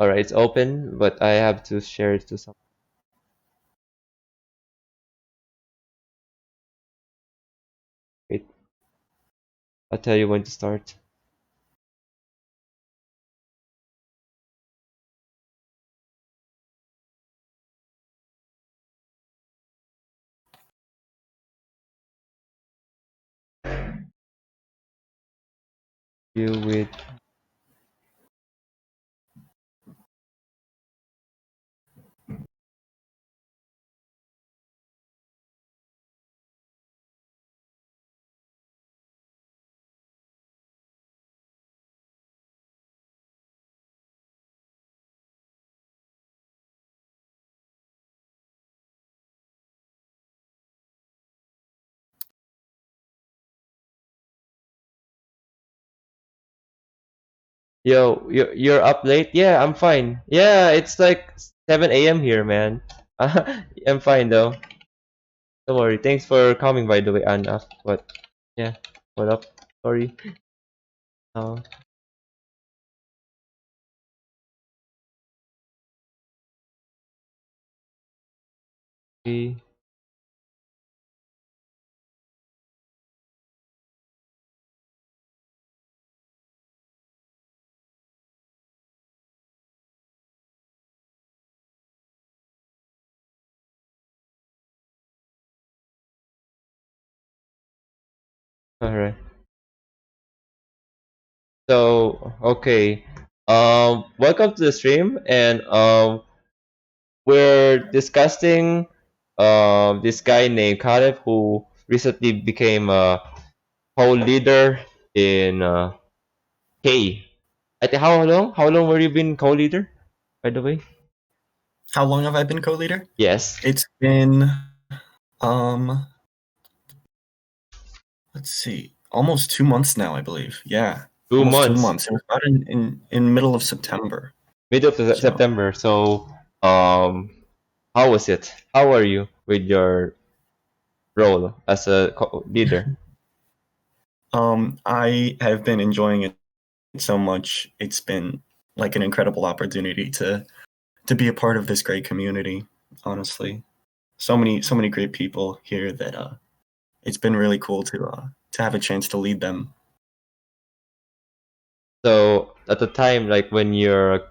All right, it's open, but I have to share it to some. Wait, I'll tell you when to start. You with. Yo, you're up late? Yeah, I'm fine. Yeah, it's like 7 a.m. here, man. I'm fine though. Don't worry. Thanks for coming, by the way, Anna. What? Yeah. What up? Sorry. Uh, we- all right. So, okay. Welcome to the stream, and we're discussing this guy named Caleb who recently became a whole leader in K. I think how long? How long were you been co-leader, by the way? How long have I been co-leader? Yes. It's been let's see, almost 2 months now, I believe. Yeah. Two Almost 2 months. months. It was about in middle of September. Middle of So September. So, how was it? How are you with your role as a leader? I have been enjoying it so much. It's been like an incredible opportunity to be a part of this great community, honestly. So many great people here that it's been really cool to have a chance to lead them. So, at the time, like when you're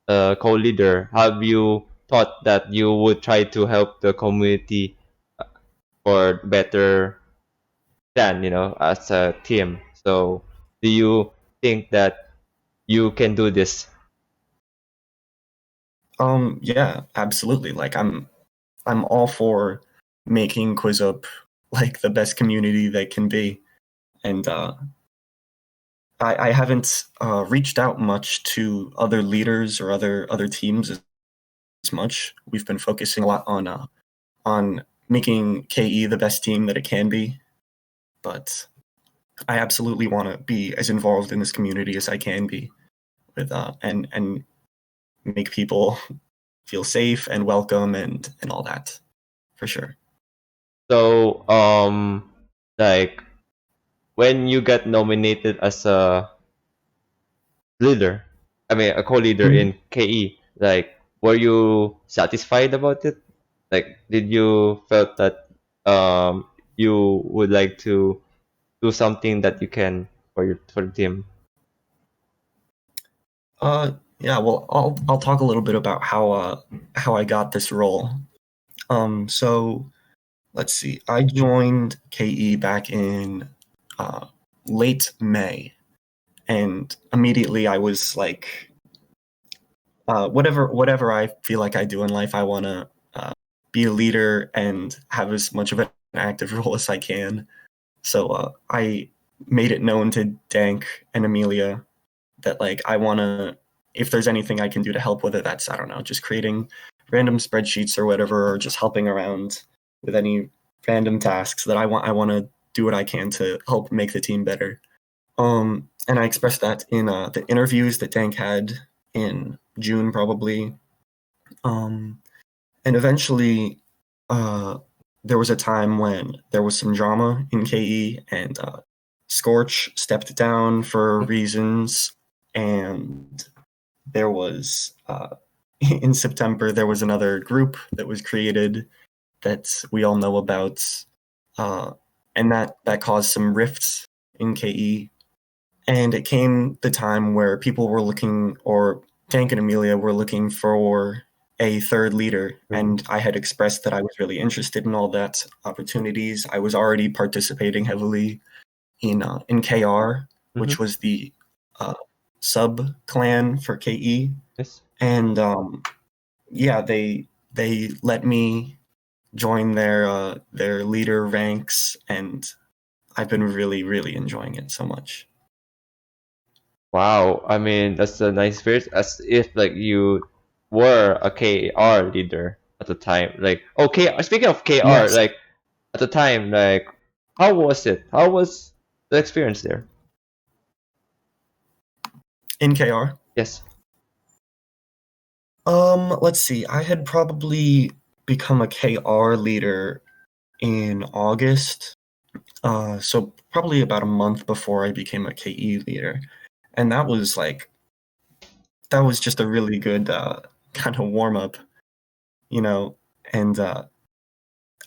a co-leader, have you thought that you would try to help the community for better than, as a team? So, do you think that you can do this? Yeah, absolutely. Like I'm all for making Quizup like the best community that can be. And I haven't reached out much to other leaders or other teams as much. We've been focusing a lot on making KE the best team that it can be. But I absolutely want to be as involved in this community as I can be with and make people feel safe and welcome and all that for sure. So, like when you got nominated as a leader, I mean a co-leader Mhm. in KE, like were you satisfied about it? Like did you felt that you would like to do something that you can for the team? Yeah, well, I'll talk a little bit about how I got this role. So let's see. I joined KE back in uh, late May, and immediately I was like, whatever I feel like I do in life, I want to be a leader and have as much of an active role as I can. So I made it known to Dank and Amelia that like I want to, if there's anything I can do to help, whether that's, I don't know, just creating random spreadsheets or whatever, or just helping around with any random tasks, that I want to do what I can to help make the team better. And I expressed that in the interviews that Dank had in June probably. And eventually there was a time when there was some drama in KE, and Scorch stepped down for reasons, and there was in September there was another group that was created that we all know about, uh, and that caused some rifts in KE. And it came the time where people were looking, or Tank and Amelia were looking for a third leader, Mhm. and I had expressed that I was really interested in all that opportunities. I was already participating heavily in KR, which Mhm. was the uh, sub clan for KE, Yes. and yeah, they let me join their leader ranks, and I've been really enjoying it so much. Wow. I mean, that's a nice experience. As if like you were a KR leader at the time. Like, okay. Speaking of KR, Yes, like at the time, like how was it? How was the experience there? in KR. Yes. Let's see. I had probably become a KR leader in August. So probably about a month before I became a KE leader. And that was just a really good kind of warm up, you know. And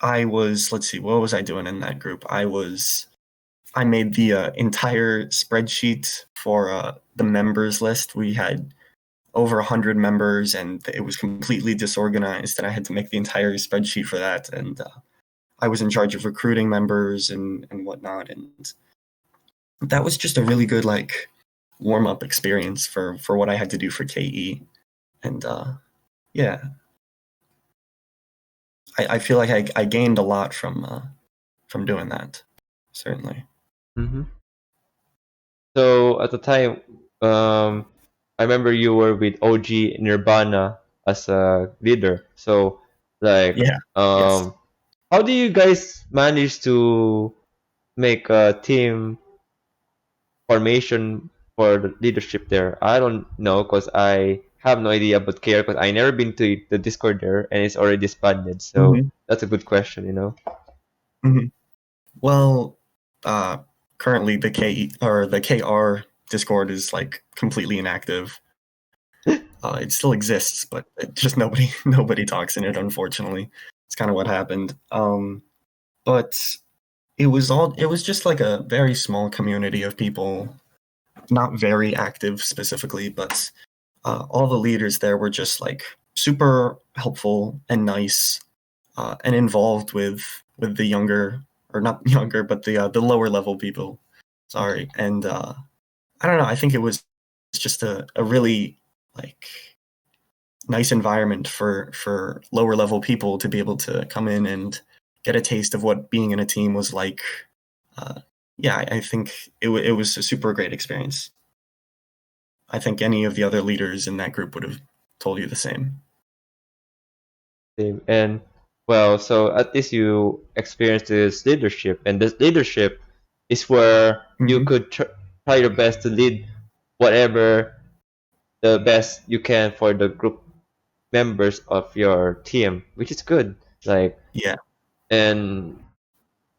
I was, let's see, what was I doing in that group? I made the entire spreadsheet for the members list. We had over 100 members, and it was completely disorganized, and I had to make the entire spreadsheet for that. And I was in charge of recruiting members and whatnot. And that was just a really good like warm up experience for what I had to do for KE. And yeah, I feel like I gained a lot from doing that. Certainly. Mm-hmm. So at the time, I remember you were with OG Nirvana as a leader. So like, Yeah. Yes. how do you guys manage to make a team formation for the leadership there? I don't know because I have no idea about care because I never been to the Discord there and it's already disbanded. So Hmm. that's a good question, you know. Hmm. Well, uh, currently the K or the KR Discord is like completely inactive. It still exists, but it just nobody talks in it. Unfortunately, it's kind of what happened. But it was just like a very small community of people, not very active specifically, but all the leaders there were just like super helpful and nice, and involved with the younger, or not younger, but the lower level people. Sorry, and I don't know. I think it was just a really like nice environment for lower level people to be able to come in and get a taste of what being in a team was like. Uh, yeah, I think it was a super great experience. I think any of the other leaders in that group would have told you the same. Same. And well, so at least you experienced this leadership, and this leadership is where you Hmm. could try your best to lead whatever the best you can for the group members of your team, which is good. Like, Yeah. and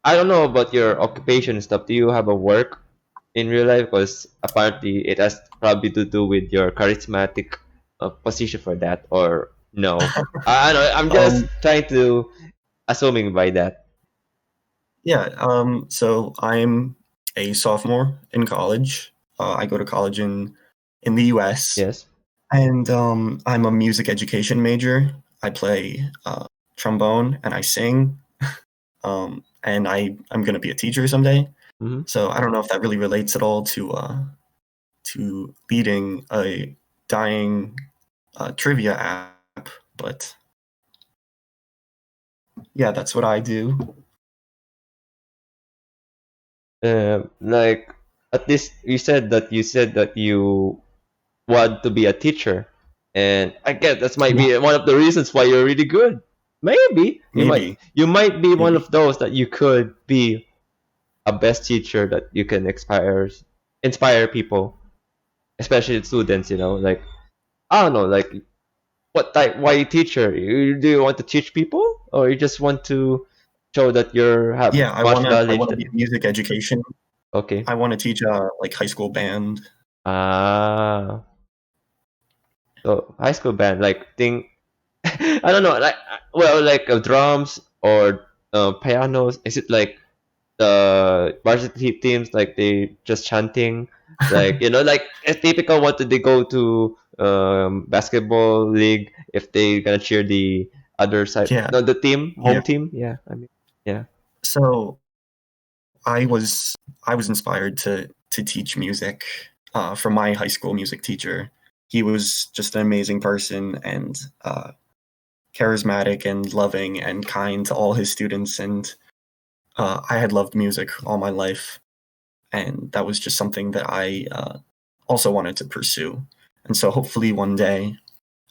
I don't know about your occupation and stuff. Do you have a work in real life? Because apparently it has probably to do with your charismatic position for that, or no? I don't know. I'm just Um, trying to assuming by that. yeah. So I'm a sophomore in college. I go to college in the U.S. Yes. and I'm a music education major. I play trombone and I sing. And I'm gonna be a teacher someday. Mm-hmm. So I don't know if that really relates at all to leading a dying trivia app, but yeah, that's what I do. Like at least you said that you want to be a teacher, and I guess that might Yeah, be one of the reasons why you're really good. Maybe maybe, you might be one maybe. of those that you could be a best teacher that you can inspire people, especially students. You know, like I don't know, like what type? Why teacher? Do you want to teach people, or you just want to show that you have Yeah, much I knowledge? wanna That be in music education. okay. I wanna teach like high school band. Ah, So high school band, like think I don't know, like like drums or pianos. Is it like the varsity teams, like they just chanting, like like a typical what did they go to basketball league if they gonna cheer the other side, Yeah, no, the team, yeah. home team. Yeah, I mean, yeah. So I was inspired to teach music from my high school music teacher. He was just an amazing person and charismatic and loving and kind to all his students. And I had loved music all my life, and that was just something that I also wanted to pursue. And so hopefully one day,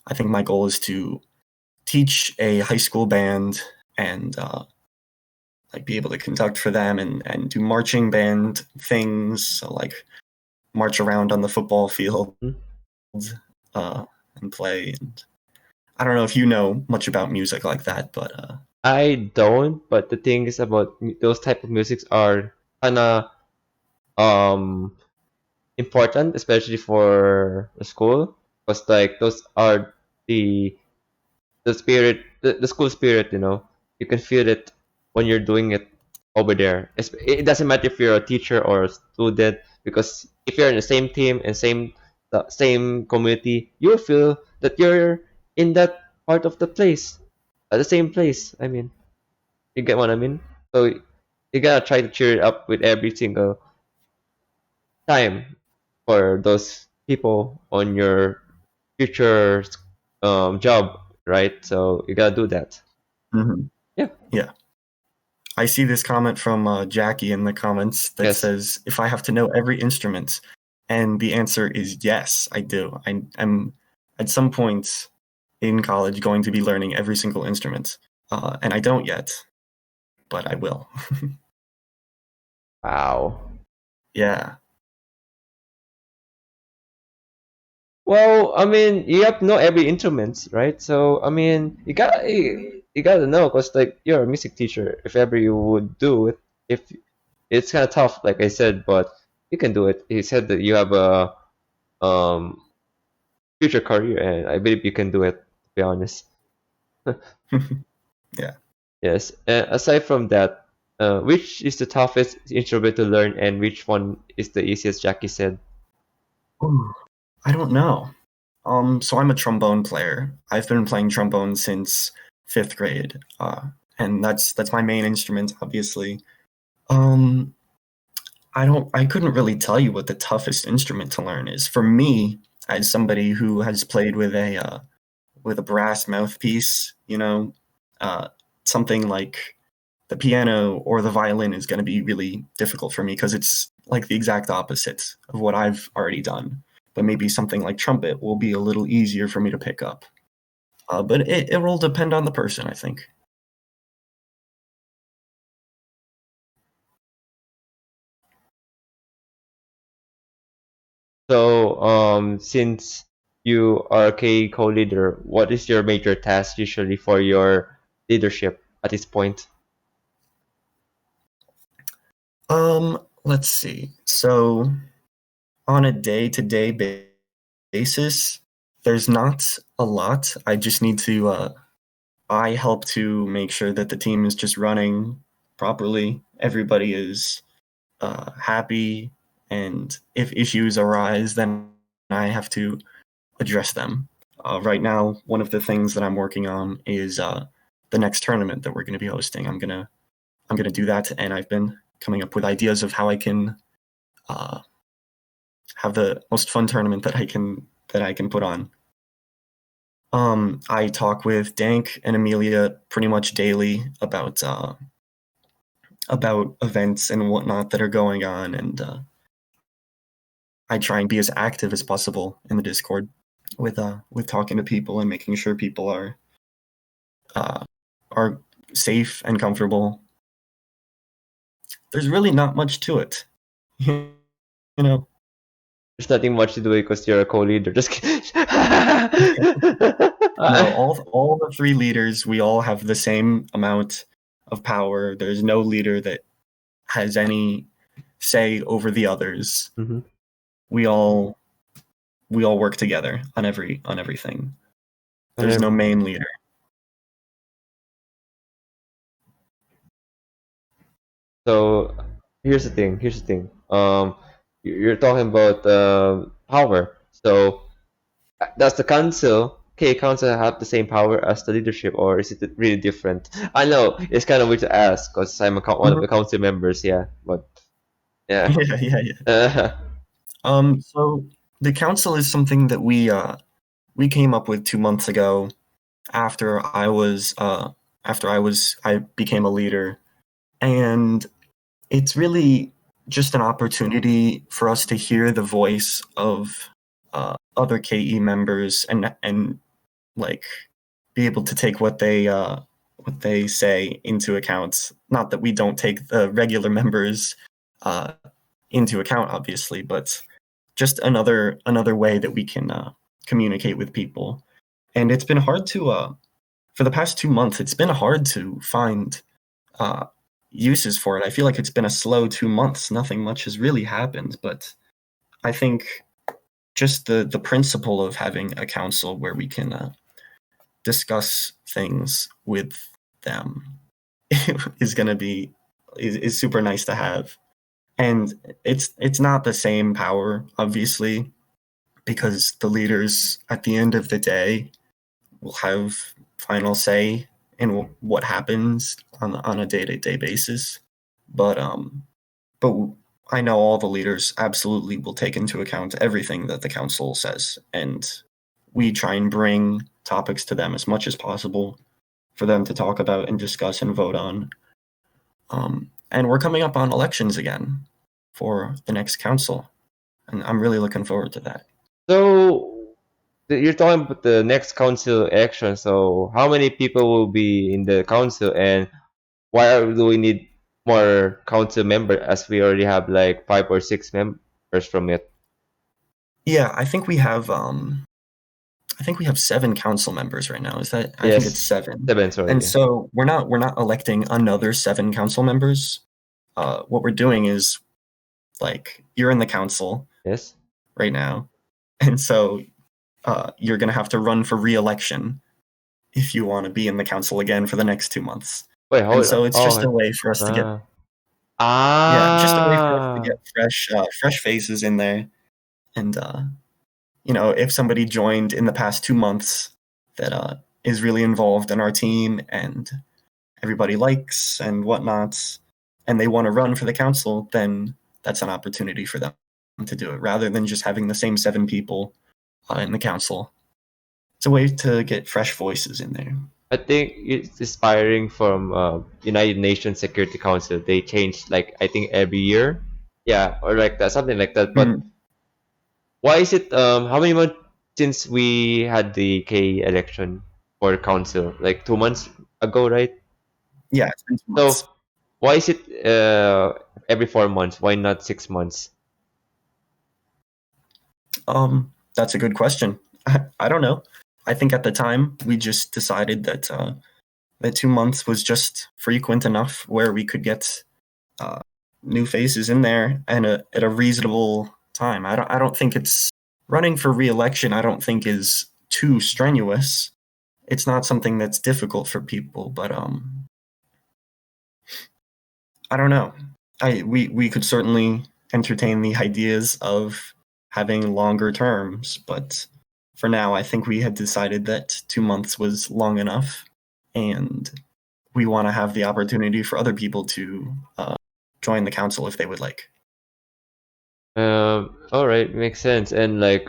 I think my goal is to teach a high school band and like be able to conduct for them and do marching band things. So like march around on the football field Mhm. uh, and play. And I don't know if you know much about music like that, but I don't, but the thing is about those type of musics are kind of um important, especially for the school, because like those are the spirit, the school spirit, you can feel it when you're doing it over there. It doesn't matter if you're a teacher or a student, because if you're in the same team and the same community, you'll feel that you're in that part of the place, at the same place. I mean, you get what I mean? So you gotta try to cheer it up with every single time for those people on your future job, right? So you gotta do that. mhm. Yeah. Yeah. I see this comment from Jackie in the comments that Yes. says, "If I have to know every instrument," and the answer is yes, I do. I'm at some point in college going to be learning every single instrument, and I don't yet, but I will. Wow. Yeah. Well, I mean, you have to know every instruments, right? So, I mean, you gotta know, cause like you're a music teacher. If ever you would do it, if it's kind of tough, like I said, but you can do it. He said that you have a um future career, and I believe you can do it. To be honest. Yeah. Yes. Aside from that, which is the toughest instrument to learn, and which one is the easiest? Jackie said. Ooh, I don't know. So I'm a trombone player. I've been playing trombone since fifth grade, and that's my main instrument, obviously. Um, I couldn't really tell you what the toughest instrument to learn is. For me, as somebody who has played with a brass mouthpiece, uh, something like the piano or the violin is going to be really difficult for me because it's like the exact opposite of what I've already done. But maybe something like trumpet will be a little easier for me to pick up. But it will depend on the person, I think. So, since you are a K co-leader, what is your major task usually for your leadership at this point? Let's see. So on a day-to-day basis, there's not a lot. I just need to I help to make sure that the team is just running properly. Everybody is happy, and if issues arise, then I have to address them. Right now, one of the things that I'm working on is the next tournament that we're going to be hosting. I'm gonna do that, and I've been coming up with ideas of how I can uh, have the most fun tournament that I can put on. I talk with Dank and Amelia pretty much daily about events and whatnot that are going on, and I try and be as active as possible in the Discord with talking to people and making sure people uh, are safe and comfortable. There's really not much to it, you know. There's nothing much to do because you're a co-leader. Just kidding. No, all the three leaders, we all have the same amount of power. There's no leader that has any say over the others. Mhm. We all we all work together on everything. There's no Whenever- main leader. So here's the thing. Here's the thing. You're talking about power. So does the council, council have the same power as the leadership, or is it really different? I know it's kind of weird to ask because I'm one of Mhm. the council members. Yeah, but yeah. Yeah, yeah, yeah. Uh, So the council is something that we came up with 2 months ago after I became a leader, and it's really just an opportunity for us to hear the voice of other KE members and like be able to take what they say into account. Not that we don't take the regular members uh, into account, obviously, but just another way that we can communicate with people. And it's been hard to for the past 2 months. It's been hard to find uh, uses for it. I feel like it's been a slow 2 months. Nothing much has really happened, but I think just the principle of having a council where we can discuss things with them is going to be is super nice to have. And it's not the same power, obviously, because the leaders at the end of the day will have final say in what happens on a day-to-day basis. But I know all the leaders absolutely will take into account everything that the council says, and we try and bring topics to them as much as possible for them to talk about and discuss and vote on. And we're coming up on elections again for the next council, and I'm really looking forward to that. so you're talking about the next council election. So how many people will be in the council, and do we need more council member as we already have like 5 or 6 members from it? Yeah, I think we have 7 council members right now. Is that I think it's Yes, 7. 7. Sorry. And Yeah. so we're not electing another 7 council members. What we're doing is like you're in the council Yes. right now, and so you're going to have to run for re-election if you want to be in the council again for the next 2 months. Wait, And hold so on. it's Oh, just a okay. way for us to get Ah. just a way for us to get Ah. fresh faces in there. And if somebody joined in the past 2 months that is really involved in our team and everybody likes and whatnot, and they want to run for the council, then that's an opportunity for them to do it rather than just having the same 7 people in the council. It's a way to get fresh voices in there. I think it's inspiring from United Nations Security Council. They change like I think every year. Yeah, or like that, something like that. But Mm, why is it how many months since we had the K election for council? Like 2 months ago, right? yeah, it's been 2 months. So why is it every 4 months? Why not 6 months? That's a good question. I don't know. I think at the time we just decided that 2 months was just frequent enough where we could get uh, new faces in there and at a reasonable time. I don't think it's running for re-election. I don't think is too strenuous. It's not something that's difficult for people, but I don't know. We could certainly entertain the ideas of having longer terms, but for now, I think we had decided that 2 months was long enough, and we want to have the opportunity for other people to join the council if they would like. All right, makes sense. And like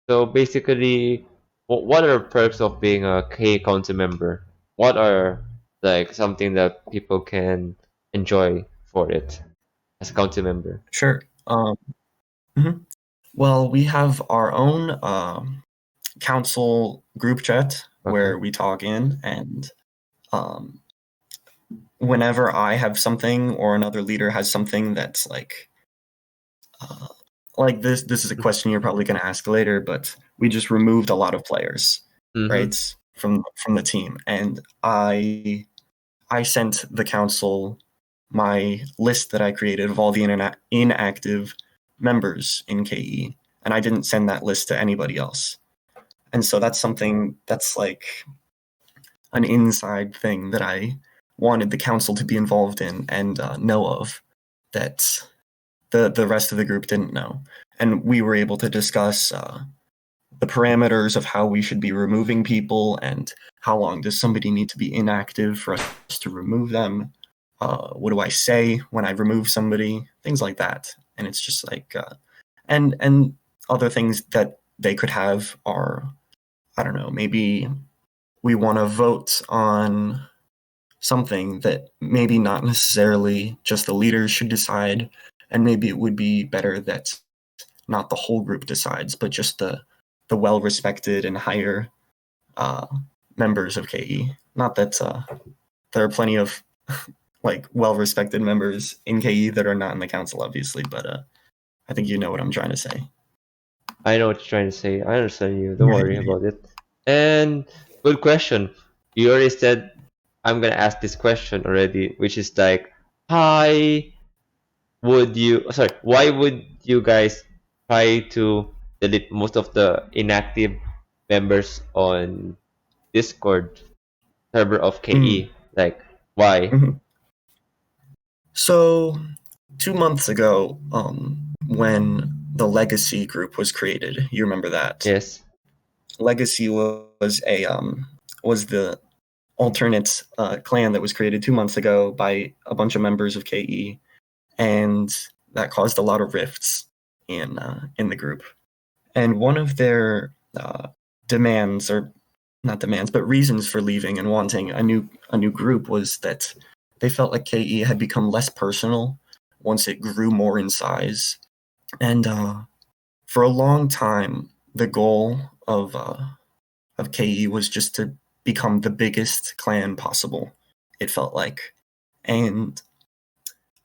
so basically, what are perks of being a K council member? What are like something that people can enjoy for it as a council member? Sure. Mhm. Well, we have our own council group chat Okay. where we talk in, and um, whenever I have something or another leader has something that's uh, like this is a question you're probably going to ask later, but we just removed a lot of players, Mm-hmm. right, from the team, and I sent the council my list that I created of all the inactive members in KE, and I didn't send that list to anybody else. And so that's something that's like an inside thing that I wanted the council to be involved in and know of, that the rest of the group didn't know. And we were able to discuss the parameters of how we should be removing people, and how long does somebody need to be inactive for us to remove them. What do I say when I remove somebody? Things like that. And it's just like, and other things that they could have are, I don't know, maybe we want to vote on something that maybe not necessarily just the leaders should decide, and maybe it would be better that not the whole group decides, but just the well-respected and higher members of KE. Not that there are plenty of like well-respected members in KE that are not in the council, obviously, but I think you know what I'm trying to say. I know what you're trying to say. I understand you. Don't worry about it. And good question. You already said I'm gonna ask this question already, which is like, hi, why would you guys try to delete most of the inactive members on Discord server of Mm. KE? Like, why? Mhm. So 2 months ago, when the Legacy group was created, you remember that? Yes. Legacy was the alternate clan that was created 2 months ago by a bunch of members of KE, and that caused a lot of rifts in the group. And one of their demands, or not demands, but reasons for leaving and wanting a new group, was that they felt like KE had become less personal once it grew more in size. And for a long time, the goal of KE was just to become the biggest clan possible, it felt like. And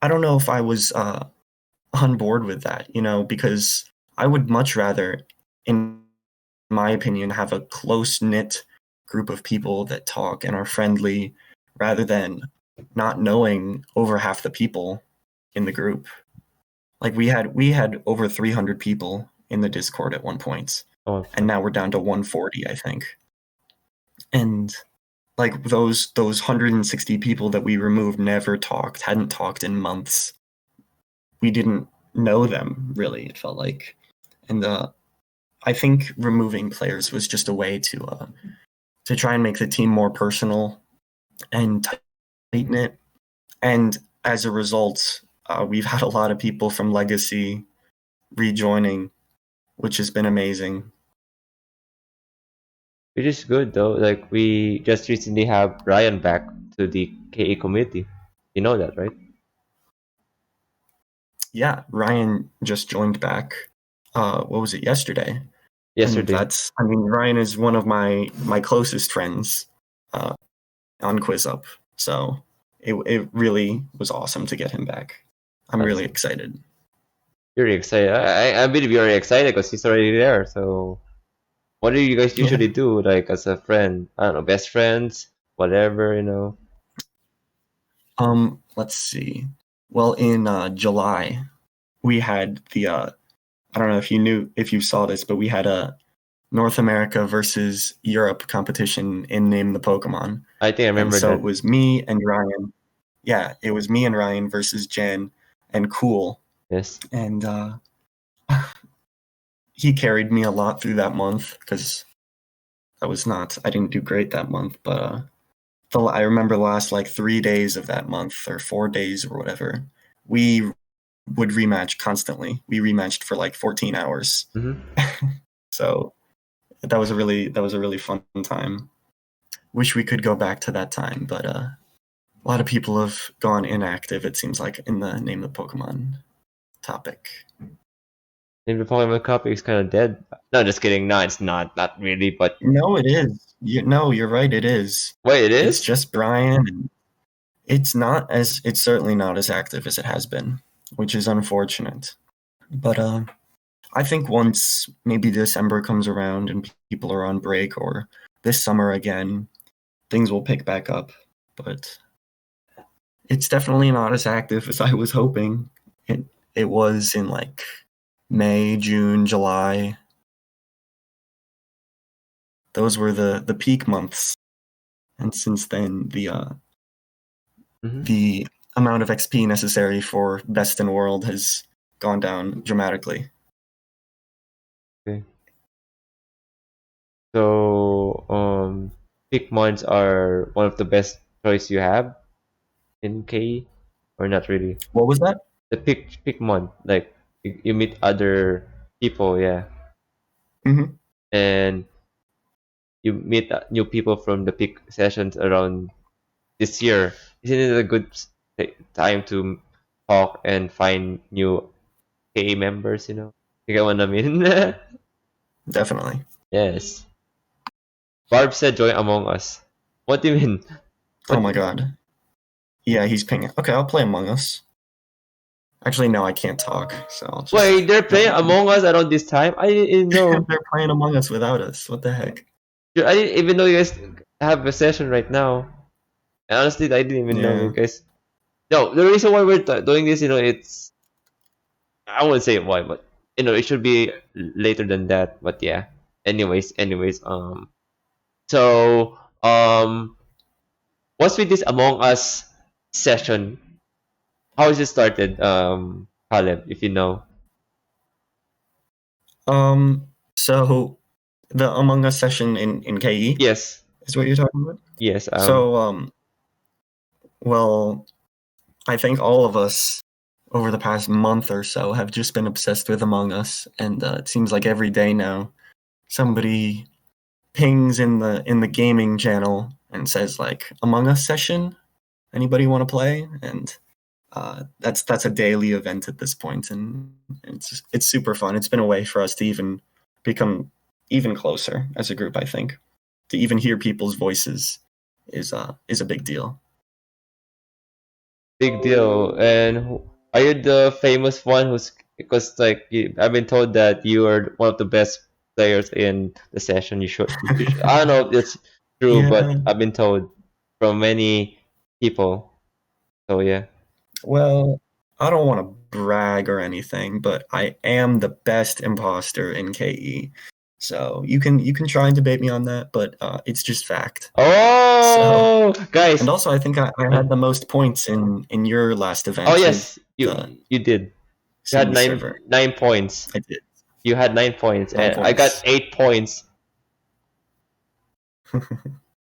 I don't know if I was on board with that, because I would much rather, in my opinion, have a close knit group of people that talk and are friendly, rather than not knowing over half the people in the group. Like we had over 300 people in the Discord at one point, Oh, and now we're down to 140, I think. And like those 160 people that we removed hadn't talked in months. We didn't know them, really, it felt like. And I think removing players was just a way to try and make the team more personal and tight knit. And as a result, we've had a lot of people from Legacy rejoining, which has been amazing. which is good though. Like we just recently have Ryan back to the KE committee. You know that, right? Yeah, Ryan just joined back. What was it, yesterday? And Yesterday. Ryan is one of my closest friends on Quizup. So it really was awesome to get him back. I'm really Awesome. excited. You're really excited. I believe you're already excited because he's already there. So, what do you guys Yeah. usually do, like as a friend? I don't know, best friends, whatever. Let's see. Well, in July, we had the I don't know if you saw this, but we had a North America versus Europe competition in Name the Pokemon. I think I And remember so it that. was me and Ryan. Yeah, it was me and Ryan versus Jen and Cool. Yes. And he carried me a lot through that month, because I didn't do great that month, but I remember the last like 3 days of that month, or 4 days or whatever, we would rematch constantly. We rematched for like 14 hours. Mm-hmm. So that was a really fun time. Wish we could go back to that time, but a lot of people have gone inactive, it seems like, in the Name of Pokemon topic. Maybe Pokemon Copy is kind of dead. No, just kidding. No, it's not. Not really. But No, it is. No, you're right. It is. wait, it It's is. just Brian. And it's certainly not as active as it has been, which is unfortunate. But I think once maybe December comes around and people are on break, or this summer again, things will pick back up. But it's definitely not as active as I was hoping it was in like May, June, July. Those were the peak months, and since then Mm-hmm. the amount of XP necessary for best in world has gone down dramatically. Okay. So, pick months are one of the best choice you have in KE, or not really? What was that? The pick month, like you meet other people, yeah, Mm-hmm. and you meet new people from the peak sessions around this year. Isn't it a good time to talk and find new KE members? You get what I mean? Definitely. Yes. Barb said join Among Us. What do you mean? Oh What? my god. Yeah, he's pinging. Okay, I'll play Among Us. Actually, no, I can't talk, so I'll just. Wait, they're Never playing mind. Among Us around this time? I didn't know. They're playing Among Us without us. What the heck? I didn't even know you guys have a session right now. And honestly, I didn't even know you Yeah. guys. No, the reason why we're doing this, it's I wouldn't say why, but it should be later than that. But yeah. Anyways, so what's with this Among Us session? How is it started, Caleb, if you know? So the Among Us session in KE Yes, is what you're talking about. yes. So well, I think all of us over the past month or so have just been obsessed with Among Us, and it seems like every day now somebody pings in the gaming channel and says like Among Us session. Anybody want to play? And that's a daily event at this point, and it's super fun. It's been a way for us to even become even closer as a group. I think to even hear people's voices is a big deal. Big deal. And are you the famous one who's because like I've been told that you are one of the best players in the session. I don't know if it's true, but Yeah. I've been told from many people. So yeah. Well, I don't want to brag or anything, but I am the best imposter in KE. So you can try and debate me on that, but it's just fact. So Oh, and guys. also I think I Uh, had the most points in your last oh event with yes, the you did. You had city nine server. 9 points. I did You had 9 points, 9 and I got points. 8 points.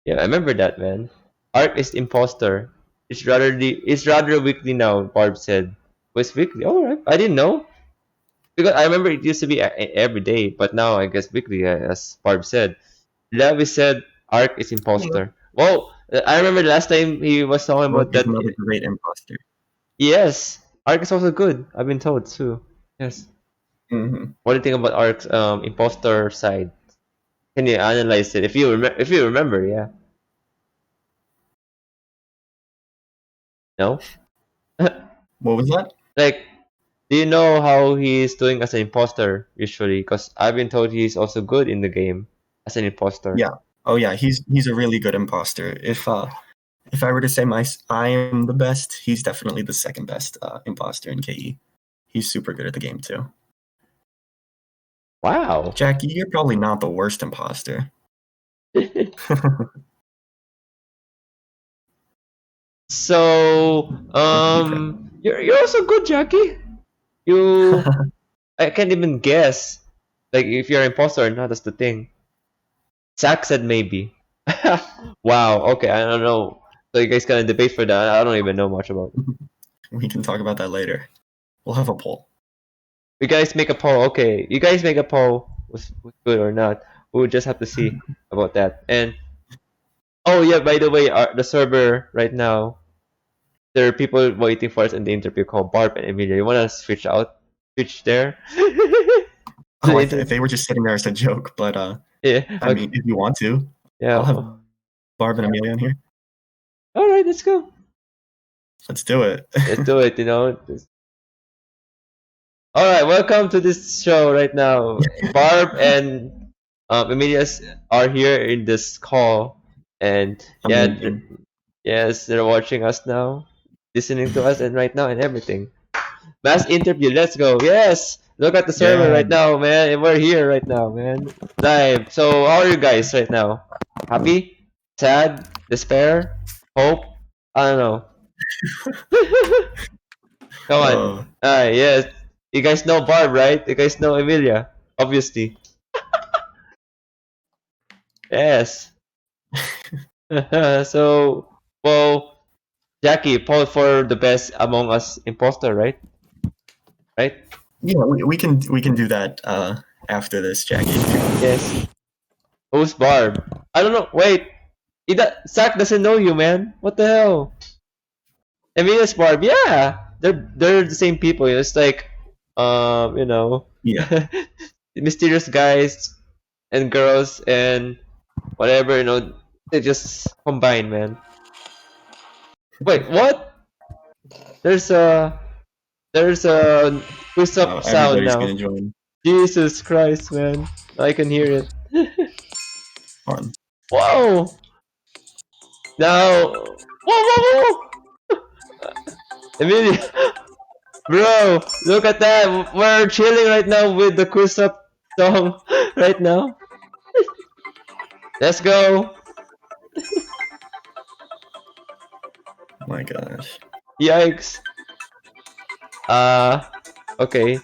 Yeah, I remember that, man. Arc is imposter. It's rather weekly now, Barb said. Was weekly? Oh, right. I didn't know. Because I remember it used to be every day, but now I guess weekly, as Barb said. Levi said Arc is Yeah. imposter. Well, I remember the last time he was talking Well, about he's that. another great imposter. Yes, Arc is also good. I've been told too. Yes. Hmm. What do you think about Arc's imposter side? Can you analyze it if you remember? Yeah. No. What was that? Like, do you know how he's doing as an imposter usually? Because I've been told he's also good in the game as an imposter. Yeah. Oh yeah, he's a really good imposter. If I were to say I am the best, he's definitely the second best imposter in KE. He's super good at the game too. Wow. Jackie, you're probably not the worst imposter. So, You can be proud. you're also good, Jackie. You, I can't even guess, like if you're an imposter or not. That's the thing. Zach said maybe. Wow. Okay, I don't know. So you guys kind of debate for that. I don't even know much about it. We can talk about that later. We'll have a poll. You guys make a poll. Okay, you guys make a poll. Was good or not? We'll just have to see about that. And oh yeah, by the way, the server right now, there are people waiting for us in the interview called Barb and Emilia. You wanna switch there? Oh, The inter- they were just sitting there as a joke, but yeah. I Okay. mean, if you want to, Yeah. I'll have Barb and Amelia in here. All right, let's go. Let's do it. Let's do it. All right, welcome to this show right now. Barb and Emilia are here in this call, and yeah, Amazing. yes, they're watching us now, listening to us, and right now, and everything. Mass interview. Let's go. Yes, Look at the server Yeah. right now, man. And we're here right now, man. Live. So how are you guys right now? Happy? Sad? Despair? Hope? I don't know. Come on. Uh, Yes. You guys know Barb, right? You guys know Emilia, obviously. Yes. So, well, Jackie, vote for the best among us imposter, right? Right? yeah, we can do that after this, Jackie. Yes. Who's Barb? I don't know. Wait. Zach doesn't know you, man. What the hell? Emilia's Barb. Yeah. They're the same people. It's like, you know, Yeah. mysterious guys and girls and whatever, they just combine, man. Wait, what? There's a there's a Oh, Quizup sound everybody's now. gonna join. Jesus Christ, man. I can hear it. On. Whoa! Now, whoa! Emilia, bro, look at that. We're chilling right now with the Quizup song right now. Let's go. My gosh. Yikes. Uh, okay.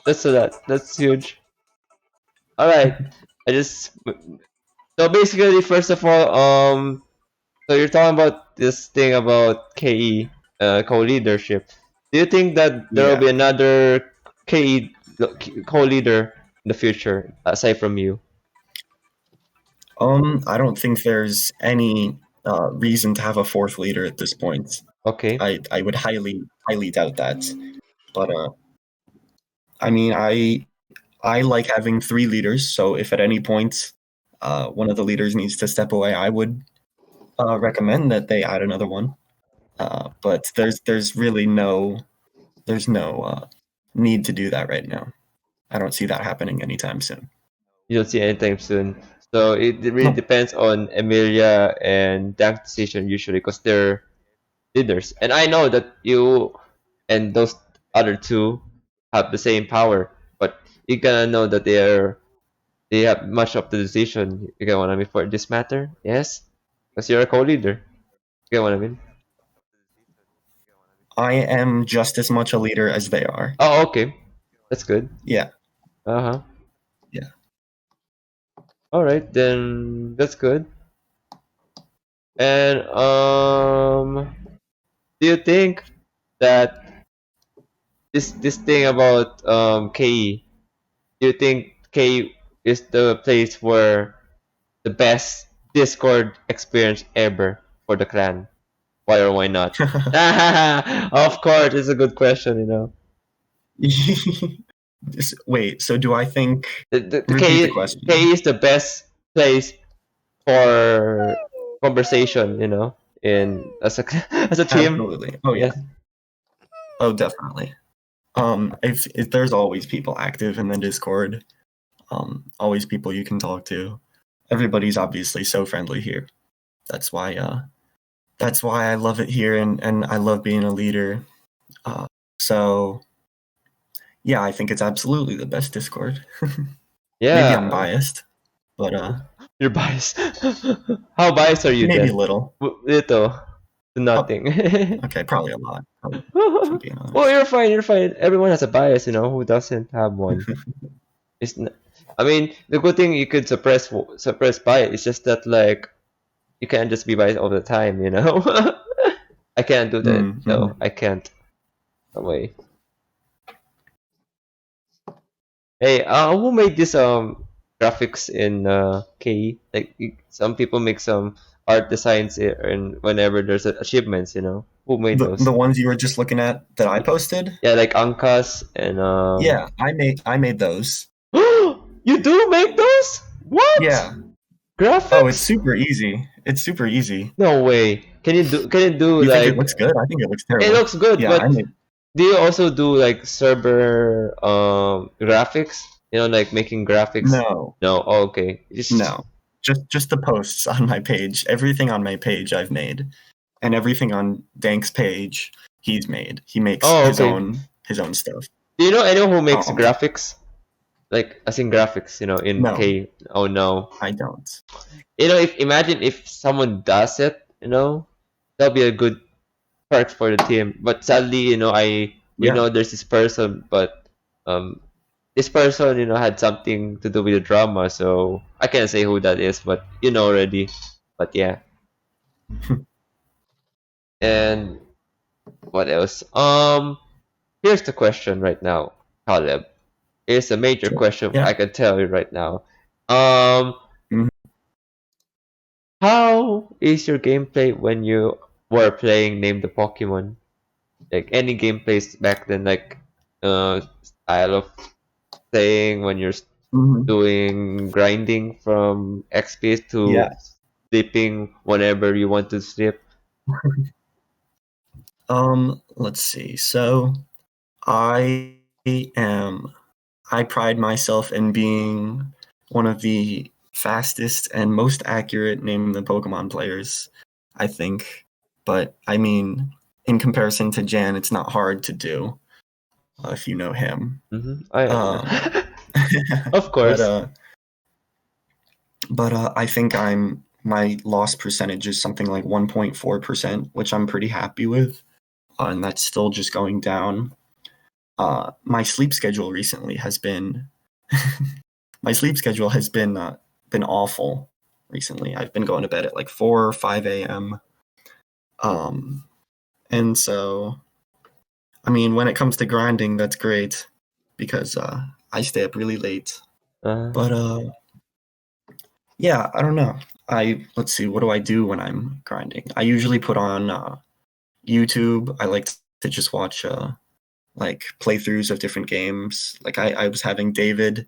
That's huge. All right. I just so basically, first of all, so you're talking about this thing about KE, co-leadership. Do you think that there will Yeah. be another KE co-leader in the future aside from you? I don't think there's any reason to have a fourth leader at this point. Okay. I would highly doubt that. But I mean, I like having three leaders. So if at any point one of the leaders needs to step away, I would recommend that they add another one. But there's really no need to do that right now. I don't see that happening anytime soon. You don't see anytime soon. So it really No. depends on Emilia and Dank's decision usually because they're leaders. And I know that you and those other two have the same power, but you gotta know that they have much of the decision. You get what I mean for this matter? Yes, because you're a co-leader. You get what I mean? I am just as much a leader as they are. Oh, okay, that's good. Yeah. Uh huh. Yeah. All right, then that's good. And do you think that this thing about KE? Do you think KE is the place where the best Discord experience ever for the clan? Why or why not? Of course, it's a good question. Wait, so do I think The repeat the K question? is the best place for conversation, in as a as a team. Absolutely. Oh yeah. Yes. Oh definitely. If there's always people active in the Discord, always people you can talk to. Everybody's obviously so friendly here. That's why I love it here and I love being a leader. So yeah, I think it's absolutely the best Discord. Maybe I'm Yeah, biased, but you're biased. How biased are you maybe a then? little. Little to Oh, nothing. okay, probably a lot, if I'm being Well, honest. you're fine. You're fine. Everyone has a bias, Who doesn't have one? I mean, the good thing you could suppress bias. It's just that like you can't just be biased all the time. I can't do that. Mm-hmm. No, I can't. No way. Hey, who made this graphics in KE? Like some people make some art designs and whenever there's achievements. Who made The those? ones you were just looking at that I posted. Yeah, like Ankas and Yeah, I made those. You do make those? What? Yeah. Oh, it's Graphics? super easy. It's super easy. No way. Can you do You think it like looks good? I think it looks it terrible. looks good, Yeah, I but made do you also do like server graphics? Like making graphics? no, No, oh, okay. Just no. Just the posts on my page. Everything on my page I've made, and everything on Dank's page he's made. He makes oh, his okay. own stuff. Do you know anyone who makes Um, graphics? Like as in graphics, in no, K. Oh no. I don't. If imagine if someone does it, that'll be a good perk for the team. But sadly, we Yeah. know there's this person, but um, this person, had something to do with the drama, so I can't say who that is, but you know already. But yeah, and what else? Here's the question right now, Caleb. Here's a major Sure. question I Yeah. can tell you right now. Um, Mhm. how is your gameplay when you were playing Name the Pokemon? Like any gameplays back then, like style of playing when you're Mhm. doing grinding from XP to Yeah. sleeping whenever you want to sleep. Let's see. So I am I pride myself in being one of the fastest and most accurate name the Pokemon players, I think. But I mean, in comparison to Jan, it's not hard to do if you know him. Um, Of but course. I think my loss percentage is something like 1.4%, which I'm pretty happy with, and that's still just going down. My sleep schedule recently has been my sleep schedule has been awful recently. I've been going to bed at like 4 or 5 a.m. Um, and so I mean, when it comes to grinding, that's great because I stay up really late. Uh, But yeah, I don't know. Let's see, what do I do when I'm grinding? I usually put on YouTube. I like to just watch like playthroughs of different games. Like I was having David,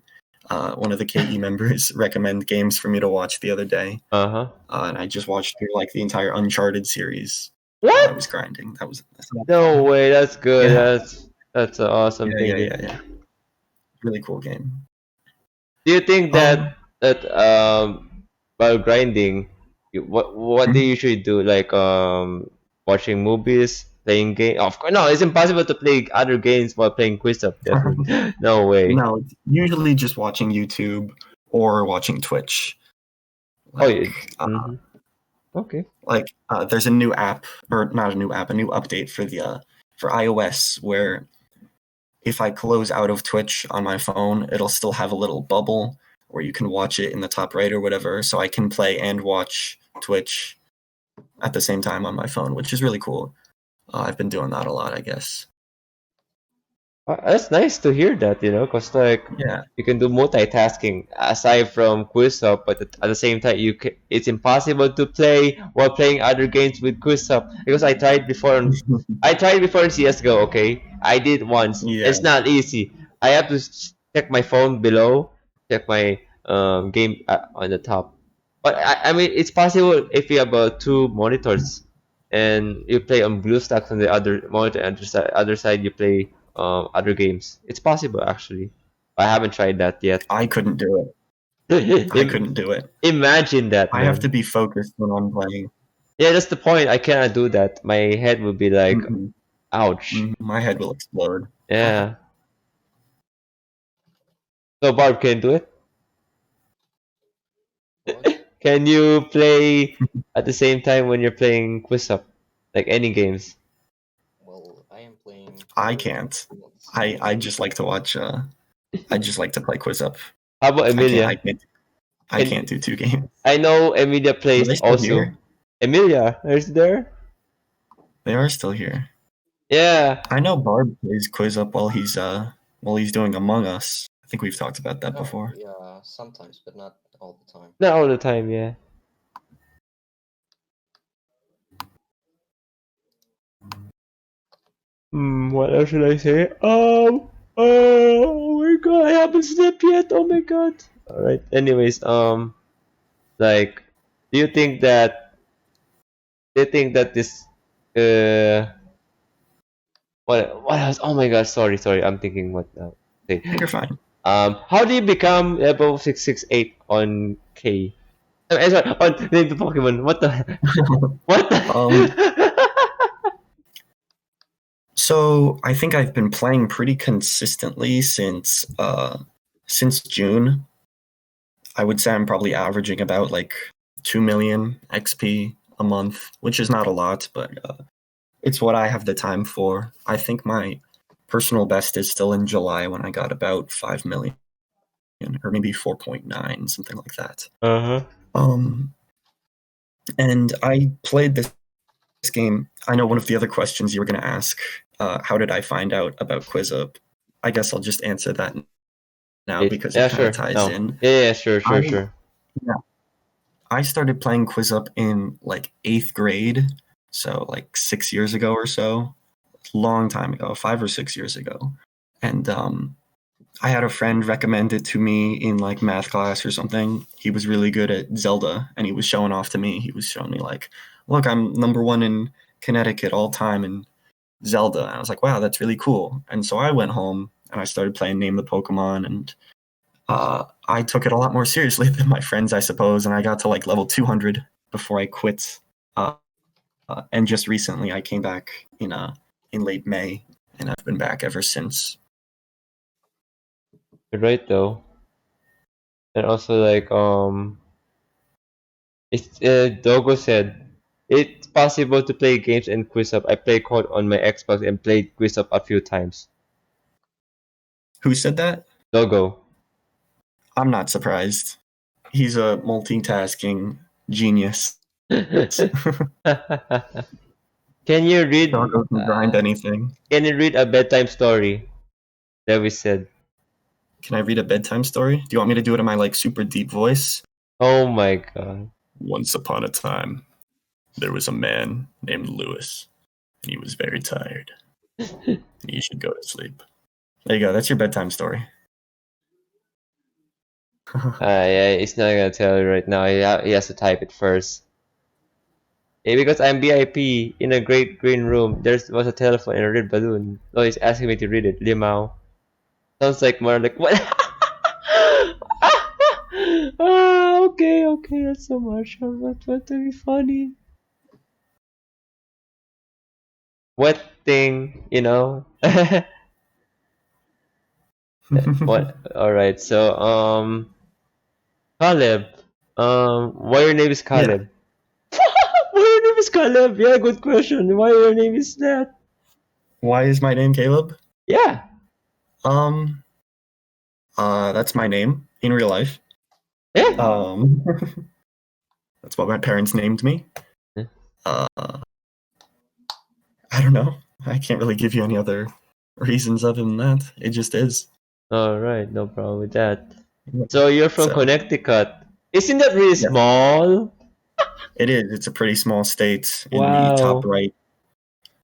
one of the KE members, recommend games for me to watch the other day, uh-huh. and I just watched through like the entire Uncharted series while I was What? grinding. That's a lot of No fun. way. That's good. Yeah, That's an awesome yeah, thing. yeah, yeah, yeah. Really cool game. Do you think Um, that while grinding, what do you mhm. usually do? Like watching movies, playing game? Of course, no. It's impossible to play other games while playing Quizup. Definitely, no way. No, it's usually just watching YouTube or watching Twitch. Oh, Like, yeah. Mm-hmm. Okay. there's a new app, or not a new app, a new update for iOS where if I close out of Twitch on my phone, it'll still have a little bubble where you can watch it in the top right or whatever. So I can play and watch Twitch at the same time on my phone, which is really cool. I've been doing that a lot, I guess. That's nice to hear that, because like Yeah. you can do multitasking aside from Quizup, but at the same time it's impossible to play while playing other games with Quizup because I tried before in CS:GO. Okay, I did once. Yeah. It's not easy. I have to check my phone below, check my game on the top. But I mean, it's possible if you have two monitors and you play on BlueStacks on the other monitor, and other side you play other games. It's possible actually. I haven't tried that yet. I couldn't do it. I Im- couldn't do it. Imagine that, I have to man. be focused when I'm playing. Yeah, that's the point. I cannot do that. My head would be like, Mm-mm. ouch. My head will explode. Yeah. So Barb can do it. What? Can you play at the same time when you're playing Quiz Up? Like any games? Well, I am playing I both can't. at once. I just like to watch. I just like to play Quiz Up. How about I can't. Emilia? I Can can't do two games. I know Emilia Are plays they still also. here? Emilia, is there? They are still here. Yeah. I know Barb plays Quiz Up while he's doing Among Us. I think we've talked about that Oh, before. yeah, sometimes, but not all the time. Not all the time, yeah. What else should I say? Oh my god, I haven't slept yet. Oh my god. All right. Anyways, like, do you think that this, uh, what else? Oh my god, sorry. I'm thinking what now. Okay. You're fine. How do you become level 668 on K? Sorry, on name the Pokemon. What the? What um, the? So I think I've been playing pretty consistently since June. I would say I'm probably averaging about like 2 million XP a month, which is not a lot, but it's what I have the time for. I think my personal best is still in July when I got about 5 million, or maybe 4.9, something like that. Uh-huh. And I played this game. I know one of the other questions you were going to ask, how did I find out about Quizup? I guess I'll just answer that now because it Yeah, kind of sure. ties No. in. Yeah, sure, I, sure. yeah, I started playing Quizup in like 8th grade, so like 6 years ago or so. Long time ago, 5 or 6 years ago. And I had a friend recommend it to me in like math class or something. He was really good at Zelda, and he was showing off to me. He was showing me like, look, I'm #1 in Connecticut all time in Zelda. And I was like, wow, that's really cool. And so I went home and I started playing Name the Pokemon, and I took it a lot more seriously than my friends, I suppose. And I got to like level 200 before I quit. And just recently, I came back in late May, and I've been back ever since. You're right though. And also like it's Dogo said it's possible to play games in Quizup. I play COD on my Xbox and played Quizup a few times. Who said that? Dogo. I'm not surprised. He's a multitasking genius. Can you read Doggo can grind anything. can you read a bedtime story? That we said. Can I read a bedtime story? Do you want me to do it in my like super deep voice? Oh my god. Once upon a time, there was a man named Lewis, and he was very tired. And he should go to sleep. There you go. That's your bedtime story. Yeah, it's not gonna tell you right now. He has to type it first. Yeah, because I'm VIP in a great green room. There was a telephone and a red balloon. Oh, he's asking me to read it. Limao. Sounds like more like what? Okay, that's so much. What to be funny? What thing, you know? What? All right. So, Caleb. Why your name is Yeah. Caleb? Why your name is Caleb? Yeah, good question. Why your name is that? Why is my name Caleb? Yeah. That's my name in real life. Yeah. That's what my parents named me. Yeah. I don't know. I can't really give you any other reasons other than that. It just is. All right, no problem with that. So you're from So, Connecticut. Isn't that really yeah. small? It is. It's a pretty small state in the top Wow. right.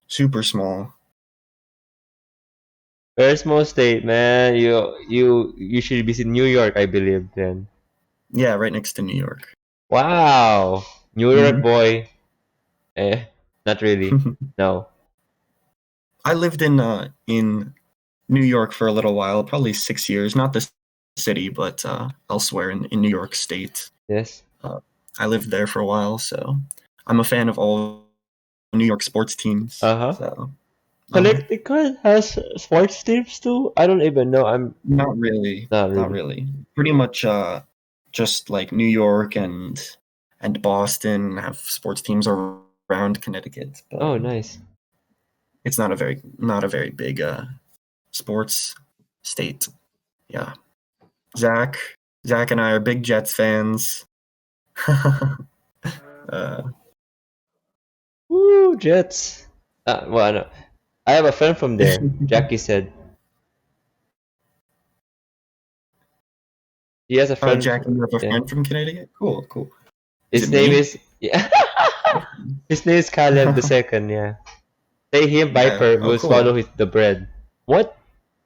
Super small. Very small state, man. You should visit New York, I believe then. Yeah, right next to New York. Wow. New York Mhm. boy. Not really. No. I lived in New York for a little while, probably 6 years. Not the city, but elsewhere in New York State. Yes. I lived there for a while, so I'm a fan of all New York sports teams. Uh-huh. So Connecticut has sports teams too? I don't even know. not really. Not Not really. really. Pretty much just like New York and Boston have sports teams around Connecticut. But, Oh, nice. it's not a very big sports state. Yeah. Zach and I are big Jets fans. Woo, Jets. Well, no. I have a friend from there. Jackie said. He has a Oh, friend. Jackie, you have a Yeah. friend from Connecticut? Cool. Is His it name me? is yeah. His name is Caleb the second, yeah. Say him Yeah. Viper Oh, will cool. swallow the bread. What?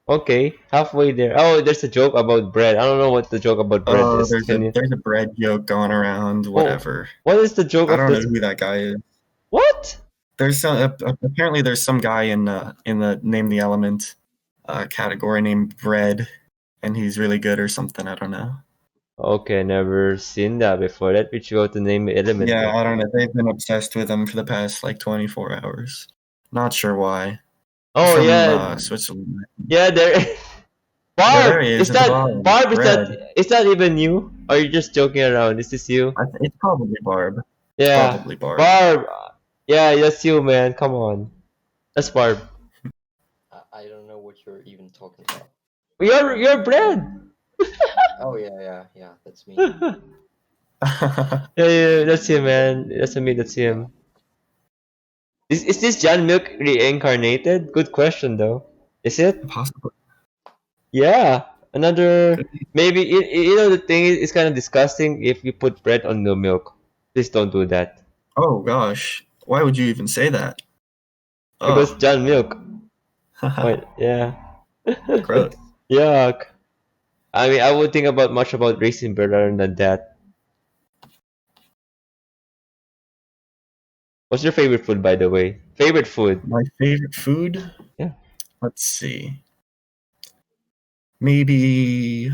Okay, halfway there. Oh, there's a joke about bread. I don't know what the joke about bread is. There's a bread joke going around. Whatever. What is the joke I of don't know this? who that guy is. What? There's some apparently there's some guy in the Name the Element category named Bread, and he's really good or something. I don't know. Okay, never seen that before. Let me go to name the element. Yeah, then. I don't know. They've been obsessed with him for the past like 24 hours. Not sure why. Oh from yeah, Switzerland. yeah. There, Yeah, there Barb. he is Is at the that bottom. Barb? Red. Is that even you? Or are you just joking around? Is this you? It's probably Barb. It's Yeah, probably Barb. Barb. Yeah, that's you, man. Come on, that's Barb. I don't know what you're even talking about. You're bread. Oh yeah, that's me. Yeah, that's him, man. That's me. That's him. Is this John Milk reincarnated? Good question, though. Is it? Possibly. Yeah. Another. Could be. Maybe you know the thing is it's kind of disgusting if you put bread on the milk. Please don't do that Oh gosh. Why would you even say that? because Oh. John Milk. Wait, yeah. Gross. Yuck. I mean, I would think about much about racing bread rather than that. What's your favorite food, by the way? Favorite food? My favorite food? Yeah. Let's see. Maybe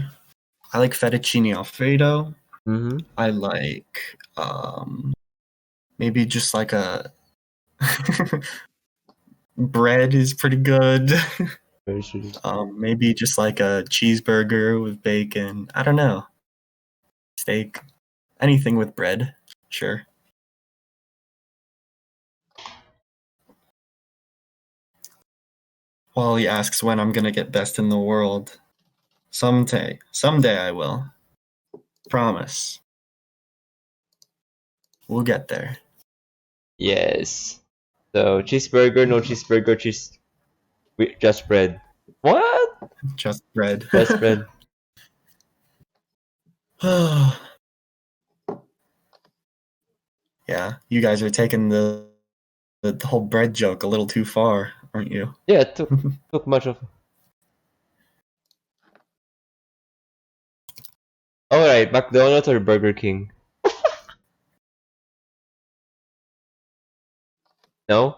I like fettuccine alfredo. Mm-hmm. I like maybe just like a bread is pretty good. Very sweet. Maybe just like a cheeseburger with bacon. I don't know. Steak. Anything with bread. Sure. Well, he asks when I'm gonna get best in the world. Someday. Someday I will. Promise. We'll get there. Yes. So cheeseburger, no cheeseburger, just bread. What? Just bread. Just bread. Yeah, you guys are taking the whole bread joke a little too far, aren't you? Yeah, it took much of. All right, McDonald's or Burger King? No.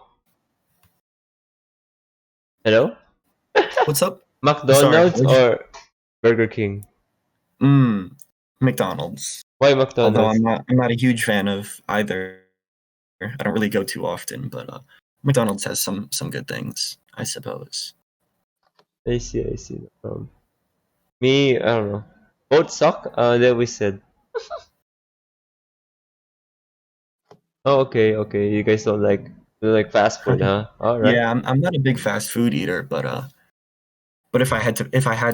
Hello? What's up? Sorry. McDonald's or Burger King? McDonald's. Why Although McDonald's? I'm not a huge fan of either. I don't really go too often, but McDonald's has some good things, I suppose. I see, I see. Me, I don't know. Both suck. That we said. Oh, okay, okay. You guys don't like fast food, huh? All right. Yeah, I'm not a big fast food eater, but if I had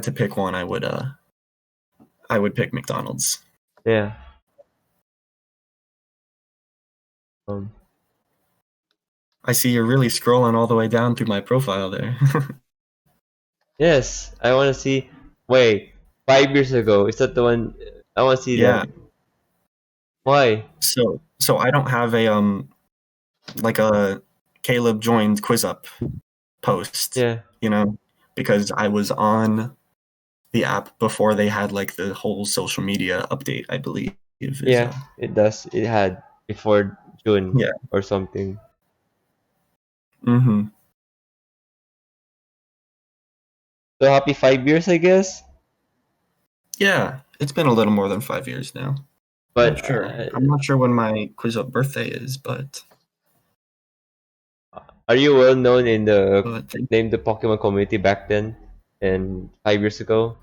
to pick one, I would pick McDonald's. Yeah. Um. I see you're really scrolling all the way down through my profile there. Yes, I want to see. Wait, 5 years ago. Is that the one? I want to see Yeah. that. Why? So I don't have a like a Caleb joined Quizup post, Yeah. you know, because I was on the app before they had like the whole social media update, I believe. Yeah, it does. It had before June Yeah. or something. Mm-hmm. So happy 5 years, I guess. Yeah, it's been a little more than 5 years now. But I'm not sure when my Quizup birthday is, but are you well known in the but name the Pokemon community back then and 5 years ago?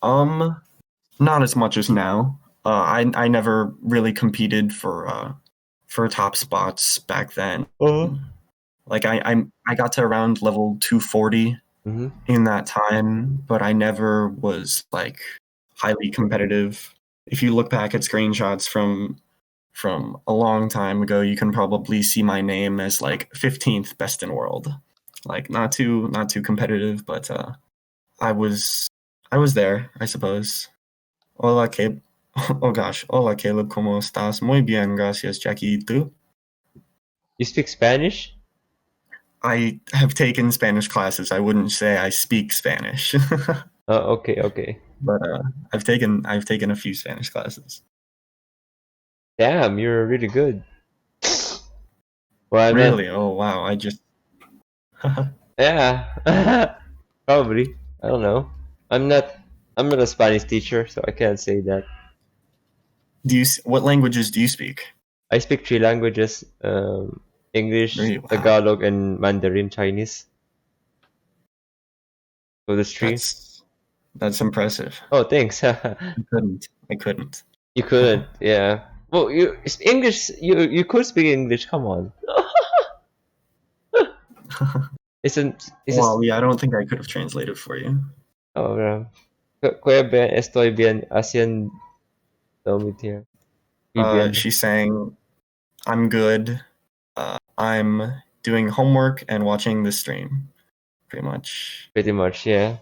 not as much as now. I never really competed for top spots back then. Uh-huh. Like I got to around level 240 Mm-hmm. in that time, but I never was like highly competitive. If you look back at screenshots from a long time ago, you can probably see my name as like 15th best in world. Like not too competitive, but I was there, I suppose. Hola, Caleb. Oh gosh. Hola, Caleb. ¿Cómo estás? Muy bien, gracias, Jackie. ¿Y tú? You speak Spanish? I have taken Spanish classes. I wouldn't say I speak Spanish, Okay, okay. but I've taken a few Spanish classes. Damn, you're really good. Well, I'm not. Really? Oh wow! I just Yeah, probably. I don't know. I'm not. I'm not a Spanish teacher, so I can't say that. What languages do you speak? I speak three languages. English, Really? Wow. Tagalog, and Mandarin Chinese. So there's three. That's impressive. Oh, thanks. I couldn't. You couldn't, yeah. Well, it's English. You could speak English. Come on. Isn't Well, yeah, I don't think I could have translated for you. Oh, Kuya Ben, estoy bien haciendo mi tía. Viviendo. She's saying, "I'm good. I'm doing homework and watching the stream." Pretty much. Pretty much, yeah.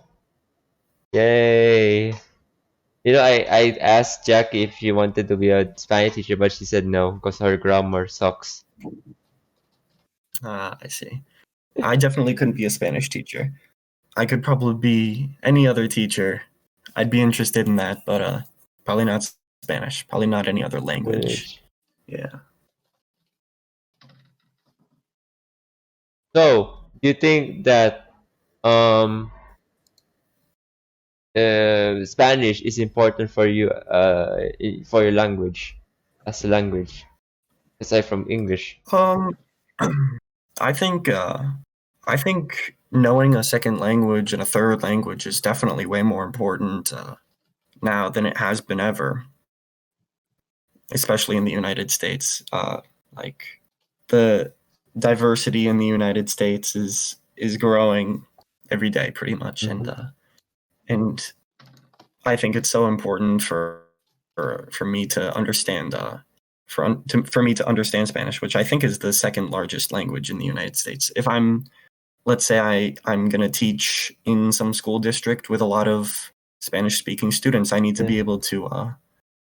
Yay. You know, I asked Jackie if she wanted to be a Spanish teacher, but she said no because her grammar sucks. I see. I definitely couldn't be a Spanish teacher. I could probably be any other teacher. I'd be interested in that, but probably not Spanish. Probably not any other language. Yeah. So, do you think that Spanish is important for you for your language as a language aside from English? I think knowing a second language and a third language is definitely way more important now than it has been ever, especially in the United States. Like the diversity in the United States is growing every day, pretty much, and I think it's so important for me to understand for me to understand Spanish, which I think is the second largest language in the United States. If let's say I'm going to teach in some school district with a lot of Spanish speaking students, I need to be able to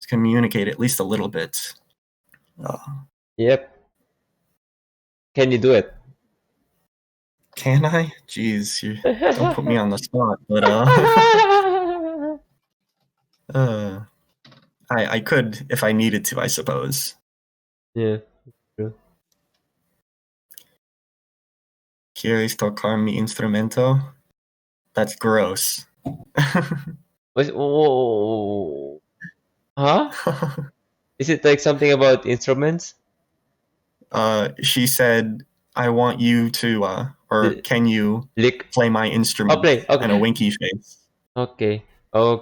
communicate at least a little bit. Yep. Can you do it? Can I? Jeez, you don't put me on the spot, but I could if I needed to, I suppose. Yeah, true. ¿Quieres tocar mi instrumento? That's gross. Oh, huh? Is it like something about instruments? She said, "I want you to, or can you lick play my instrument?" Okay. And a winky face. Okay. So,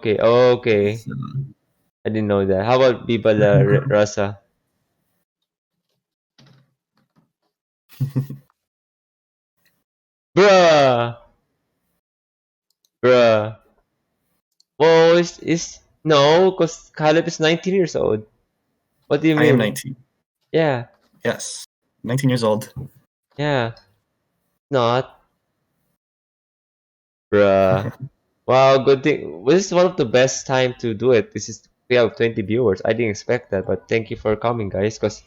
I didn't know that. How about Viva la Raza? Bruh! Well, no, because Caleb is 19 years old. What do you mean? I am 19. Yeah. Yes, 19 years old. Yeah. Not. Bruh. Wow, good thing. This is one of the best time to do it. We have 20 viewers. I didn't expect that, but thank you for coming, guys, because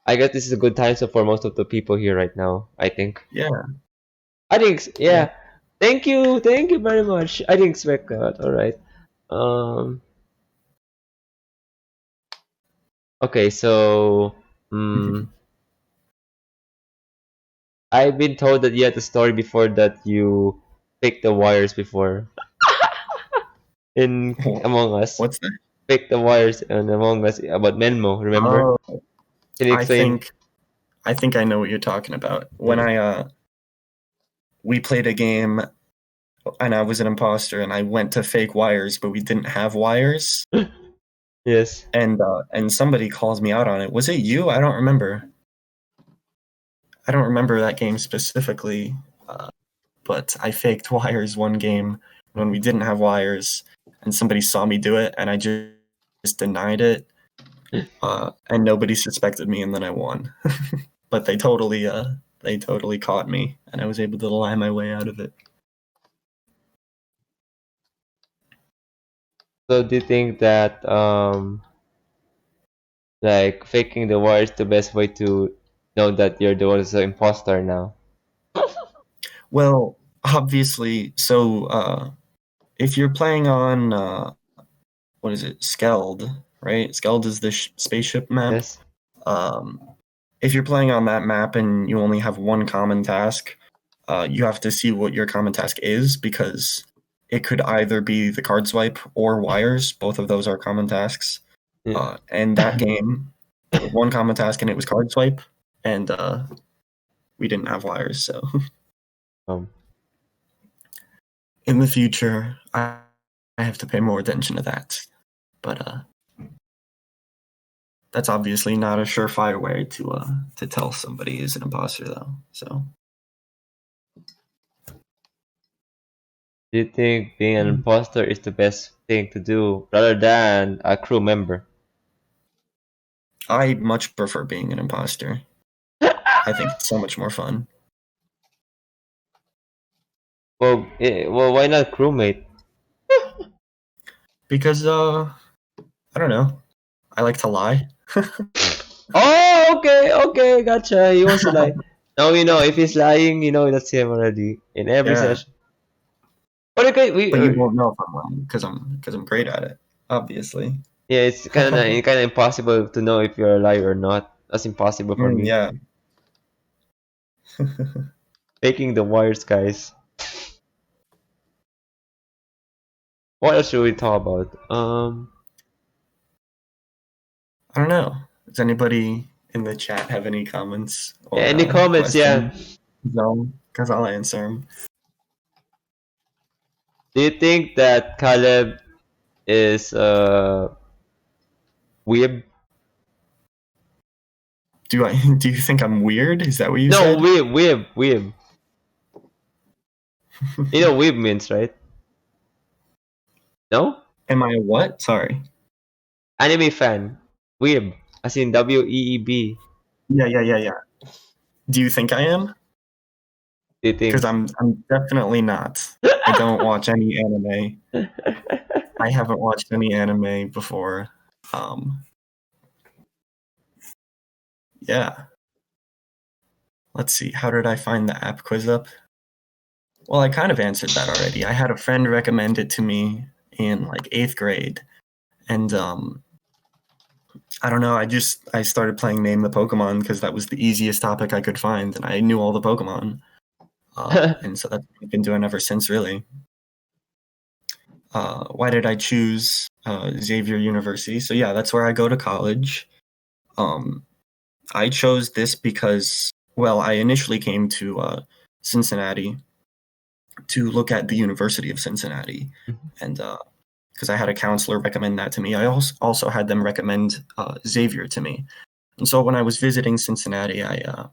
I guess this is a good time for most of the people here right now, I think. Yeah. Yeah. Thank you very much. I didn't expect that. All right. Okay, so I've been told that you had a story before that you faked the wires before in Among Us. What's that? Faked the wires in Among Us about Menmo, remember? Oh, Can you explain? I think I know what you're talking about. When we played a game and I was an imposter and I went to fake wires, but we didn't have wires. Yes. And somebody calls me out on it. Was it you? I don't remember. I don't remember that game specifically, but I faked wires one game when we didn't have wires, and somebody saw me do it, and I just denied it, and nobody suspected me, and then I won. But they totally caught me, and I was able to lie my way out of it. So do you think that like faking the wires the best way to know that you're the one who's an imposter now? Well, obviously, so if you're playing on what is it, Skeld, right? Skeld is the spaceship map. Yes. If you're playing on that map and you only have one common task, you have to see what your common task is, because it could either be the card swipe or wires. Both of those are common tasks. Yeah. And that game, there was one common task and it was card swipe. and we didn't have wires. So Um, in the future, I have to pay more attention to that. But that's obviously not a surefire way to tell somebody is an imposter, though. So do you think being an imposter is the best thing to do rather than a crew member? I much prefer being an imposter. I think it's so much more fun. Well, why not crewmate? Because I don't know. I like to lie. Oh, okay, gotcha. He wants to lie. Now you know if he's lying, you know that's him already in every Yeah, session. But okay, but you won't know if I'm lying because I'm great at it. Obviously. yeah, it's kind of impossible to know if you're a liar or not. That's impossible for me. Yeah. Taking the wires, guys. What else should we talk about? I don't know. Does anybody in the chat have any comments Yeah, or any comments? Yeah. questions? No, because I'll answer them. Do you think that Caleb is weeb? Do you think I'm weird? Is that what you No, said? weeb. You know weeb means, right? No? Am I a what? Sorry. Anime fan. Weeb. As in WEEB. Yeah. Do you think I am? Do you think? Because I'm definitely not. I don't watch any anime. I haven't watched any anime before. Yeah. Let's see. How did I find the app Quizup? Well, I kind of answered that already. I had a friend recommend it to me in like 8th grade, and I don't know. I started playing Name the Pokemon because that was the easiest topic I could find, and I knew all the Pokemon, and so that's what I've been doing ever since. Really. Why did I choose Xavier University? So yeah, that's where I go to college. I chose this because, well, I initially came to Cincinnati to look at the University of Cincinnati, and because I had a counselor recommend that to me, I also had them recommend Xavier to me. And so when I was visiting Cincinnati, I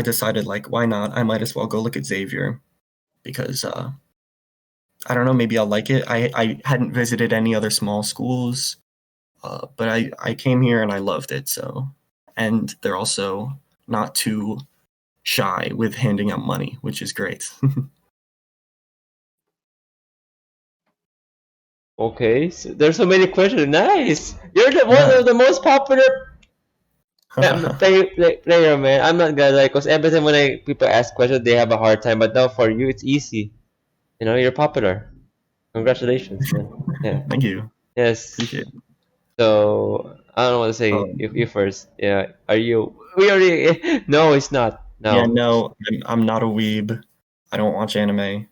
decided, like, why not? I might as well go look at Xavier because I don't know, maybe I'll like it. I hadn't visited any other small schools, but I came here and I loved it. So, and they're also not too shy with handing out money, which is great. Okay, so there's so many questions. Nice. You're the one Yeah. of the most popular player, man. I'm not gonna lie, cause every time when people ask questions, they have a hard time. But now for you, it's easy. You know, you're popular. Congratulations, man. Yeah. Thank you. Yes. Appreciate it. So I don't know what to say. You first. Yeah. Are you? We already. No, it's not. Yeah, No. no, I'm not a weeb. I don't watch anime.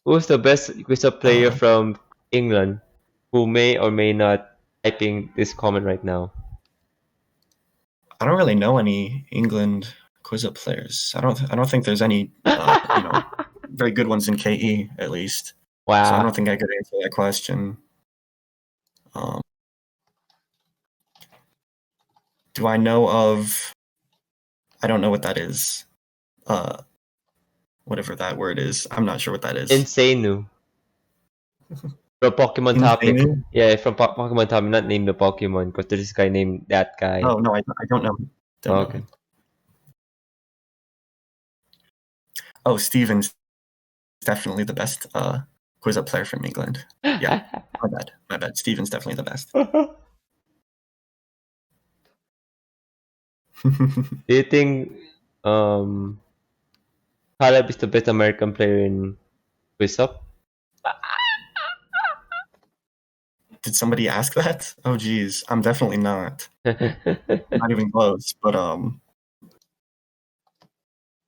Who's the best Quizup player Uh, from England who may or may not typing this comment right now? I don't really know any England Quizup players. I don't think there's any very good ones in KE at least. So I Wow. don't think I could answer that question. Do I know of? I don't know what that is. Whatever that word is, I'm not sure what that is. Insanu. From Pokemon topic. Insanu? Yeah, from Pokemon topic, not name the Pokemon, because there's this guy named that guy. Oh no, I don't know. Don't know Okay. him. Oh, Steven's definitely the best Quizup player from England. Yeah, my bad. Steven's definitely the best. Do you think Caleb is the best American player in Quizup? Did somebody ask that? Oh geez, I'm definitely not. Not even close. But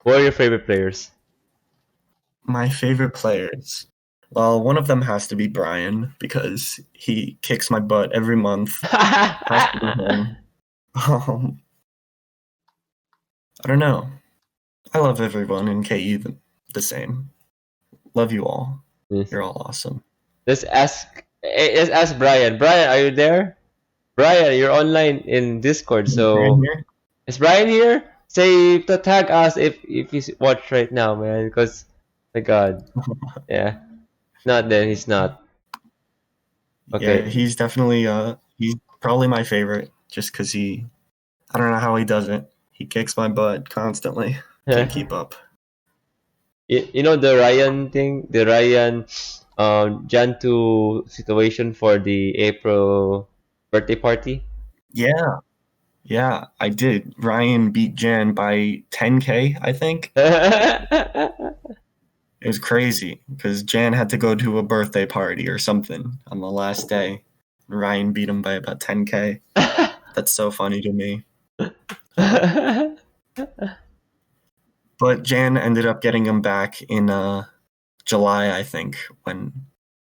What are your favorite players? my favorite players. Well, one of them has to be Brian because he kicks my butt every month. Has to be him. Um, I don't know. I love everyone in KE the same. Love you all. Yes. You're all awesome. Let's ask Brian. Brian, are you there? Brian, you're online in Discord, Is Brian so here? is Brian here? Say to tag us if he's watch right now, man. Because my God, yeah. Not then he's not. Yeah, Okay. he's definitely he's probably my favorite just because I don't know how he does it. He kicks my butt constantly. Can't keep up. You know the Ryan thing, the Ryan Jan 2 situation for the April birthday party. Yeah, yeah, I did. Ryan beat Jan by 10K, I think. It was crazy because Jan had to go to a birthday party or something on the last day. Ryan beat him by about 10K. That's so funny to me. But Jan ended up getting him back in July, I think, when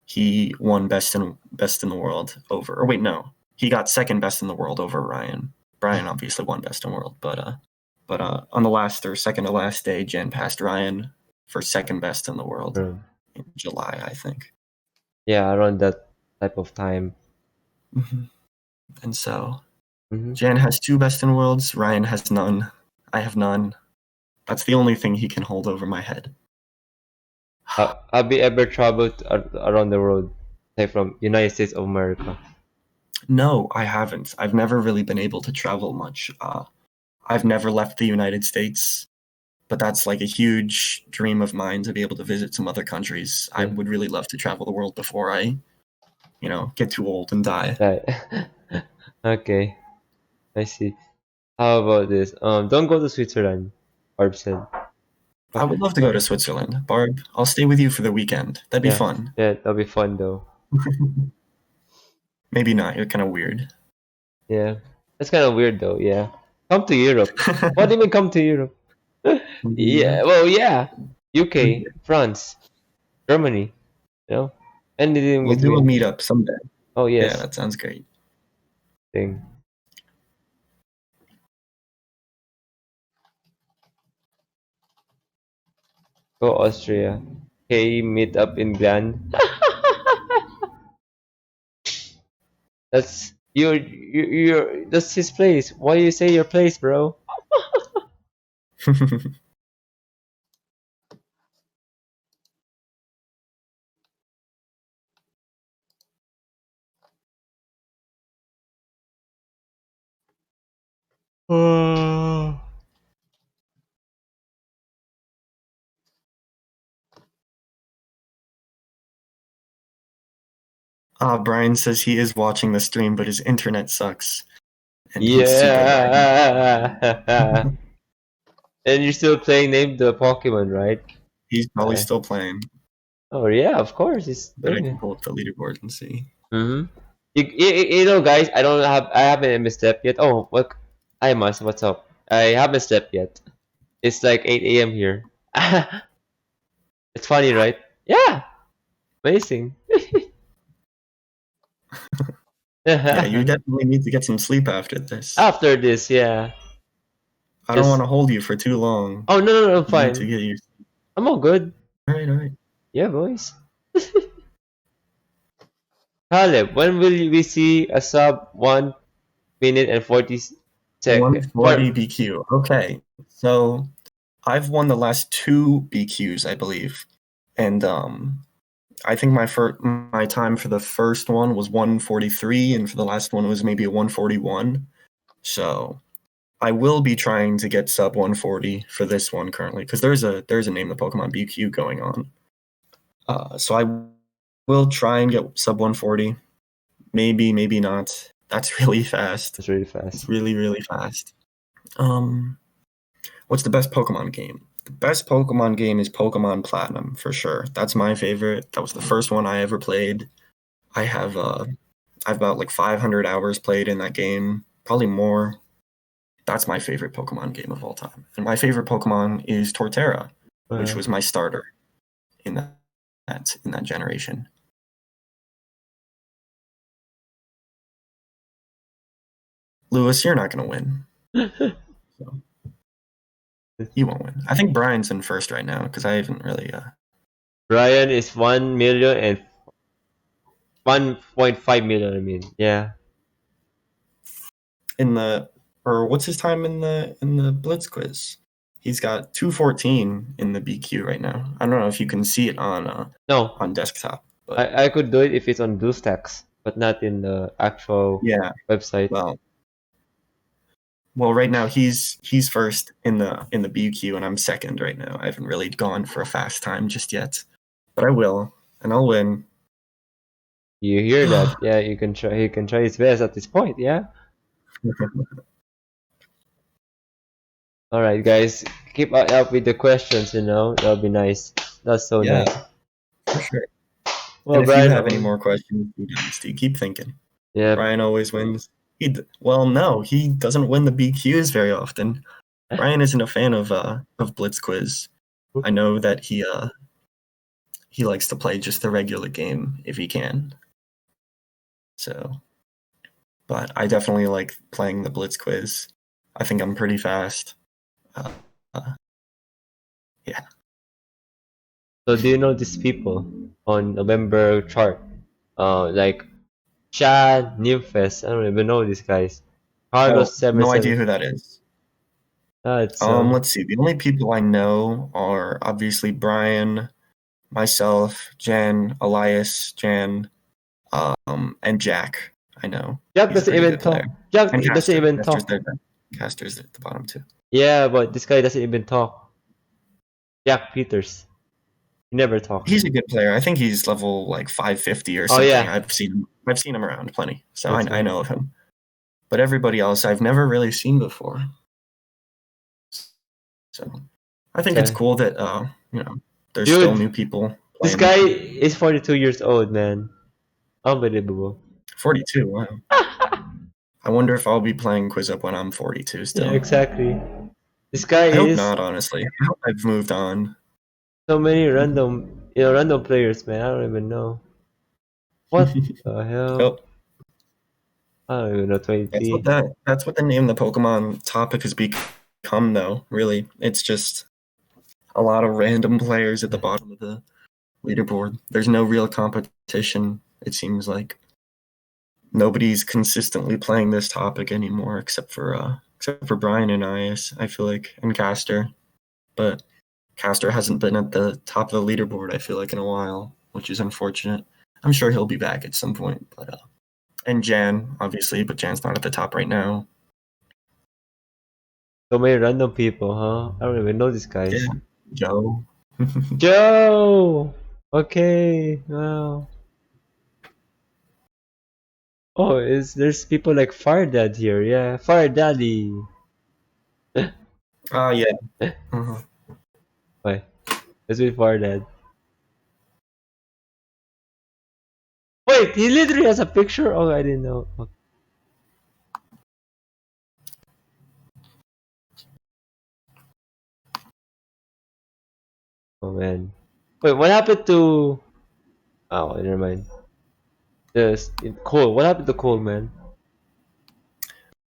he won best in the world over. Or wait, no, he got second best in the world over Ryan. Brian obviously won best in world, but on the last or second to last day, Jan passed Ryan for second best in the world in July, I think. Yeah, around that type of time. Mm-hmm. And so Mm-hmm. Jan has two best in worlds. Ryan has none. I have none. That's the only thing he can hold over my head. Have you ever traveled around the world, say from United States of America? No, I haven't. I've never really been able to travel much. I've never left the United States, but that's like a huge dream of mine to be able to visit some other countries. I would really love to travel the world before I, get too old and die. Right. Okay, I see. How about this? Don't go to Switzerland, Barb said. I would love to go to Switzerland. Barb, I'll stay with you for the weekend. That'd be Yeah, fun. yeah, that'll be fun though. Maybe not. You're kind of weird. Yeah, that's kind of weird though. Yeah, come to Europe. What do you mean come to Europe? Yeah, well, yeah, UK, France, Germany, you know, anything in We'll do a between. meetup someday. Oh Yeah, yes, that sounds great. thing. Go Austria. Okay, meet up in Gland. That's that's his place. Why you say your place, bro? Brian says he is watching the stream, but his internet sucks. And he's super lagging. Yeah. And you're still playing Name the Pokemon, right? He's probably still playing, Oh yeah, of course he's but I playing can it. pull up the leaderboard and see. Mm-hmm. You know, guys, I haven't slept yet. Oh, what? Hi, Mas, what's up? I haven't slept yet. It's like 8 a.m. here. It's funny, right? Yeah, amazing. Yeah, you definitely need to get some sleep after this. After this, yeah. I don't Just want to hold you for too long. oh no, I'm You need to fine. get your. I'm all good. All right. Yeah, boys. Caleb, when will we see a sub 1 minute and 40 second? 140 BQ. Okay, so I've won the last two BQs, I believe, and I think my time for the first one was 143, and for the last one was maybe a 141. So I will be trying to get sub 140 for this one currently because there's a name the Pokemon BQ going on. So I will try and get sub 140. Maybe not. That's really fast. It's really It's fast. really fast. What's the best Pokemon game? The best Pokemon game is Pokemon Platinum for sure. That's my favorite. That was the first one I ever played. I have I've about like 500 hours played in that game, probably more. That's my favorite Pokemon game of all time. And my favorite Pokemon is Torterra, which was my starter in that generation. Lewis, you're not going to win. So. He won't win. I think Brian's in first right now because I haven't really. Brian is 1 million and 1.5 million. I mean, yeah. In the or what's his time in the Blitz quiz? He's got 214 in the BQ right now. I don't know if you can see it No, on desktop, but I could do it if it's on BlueStacks, but not in the actual yeah. website. Well, right now he's first in the BQ and I'm second right now. I haven't really gone for a fast time just yet, but I will, and I'll win. You hear that? Yeah, you can try. He can try his best at this point. Yeah. All right, guys, keep up with the questions. That'll be nice. That's so Yeah, nice. for sure. Well, And if Brian, you have any more questions, Dynasty, keep thinking. yeah, Brian always wins. Well, no, he doesn't win the BQs very often. Brian isn't a fan of Blitz Quiz. I know that he likes to play just the regular game if he can. So, but I definitely like playing the Blitz Quiz. I think I'm pretty fast. Yeah. So do you know these people on November chart? Like Chad, Nymphest. I don't even know these guys. Carlos No idea 77. who that is. It's Let's see. The only people I know are obviously Brian, myself, Jan, Elias, Jan, and Jack. I know. Jack He's a doesn't pretty even good player. talk. Jack And doesn't Caster. even talk. Caster's at the bottom too. Yeah, but this guy doesn't even talk. Jack Peters. He never talks. He's a good player. I think he's level like 550 or Oh, something. yeah. I've seen him around plenty, so That's I right. know of him. But everybody else I've never really seen before. So I think it's Okay. cool that there's Dude, still new people This playing. guy is 42 years old, man. Unbelievable. 42. Wow. I wonder if I'll be playing Quizup when I'm 42 still. Yeah, exactly. This guy I hope is not, honestly. I hope I've moved on. so many random players, man. I don't even know. What the hell? Oh, I don't even know. 23. that's what the name of the Pokemon topic has become, though. Really, it's just a lot of random players at the bottom of the leaderboard. There's no real competition. It seems like nobody's consistently playing this topic anymore, except for Brian and I feel like, and Caster. But Caster hasn't been at the top of the leaderboard, I feel like, in a while, which is unfortunate. I'm sure he'll be back at some point, but and Jan, obviously, but Jan's not at the top right now. So many random people, huh? I don't even know these guys. Yeah. Joe. Joe! Okay, wow. Oh, there's people like Fire Dad here, yeah. Fire Daddy. Yeah. Uh-huh. Why? Let's be Fire Dad. Wait, he literally has a picture? Oh, I didn't know. Okay. Oh man. Wait, what happened to... Oh, never mind. Yes, Cole. What happened to Cole, man?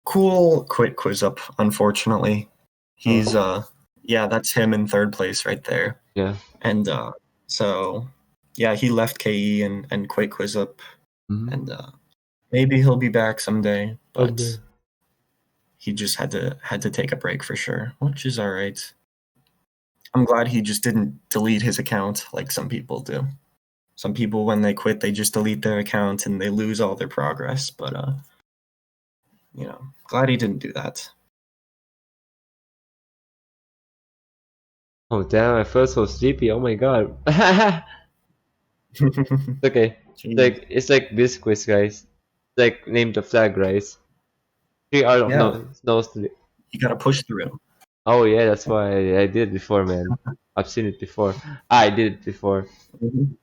Cool quit Quizup, unfortunately. He's yeah, that's him in third place right there. Yeah. And so yeah, he left KE and quit Quizup. Mm-hmm. And maybe he'll be back someday, but Okay. he just had to take a break for sure, which is all right. I'm glad he just didn't delete his account like some people do. Some people, when they quit, they just delete their account and they lose all their progress. But glad he didn't do that. Oh damn! I feel so sleepy. Oh my god. It's okay. It's like this quiz, guys. It's like name the flag, right? 3 hours of Yeah. no sleep. You gotta push through. Oh yeah, that's why I did it before, man. I've seen it before. I did it before. Mm-hmm.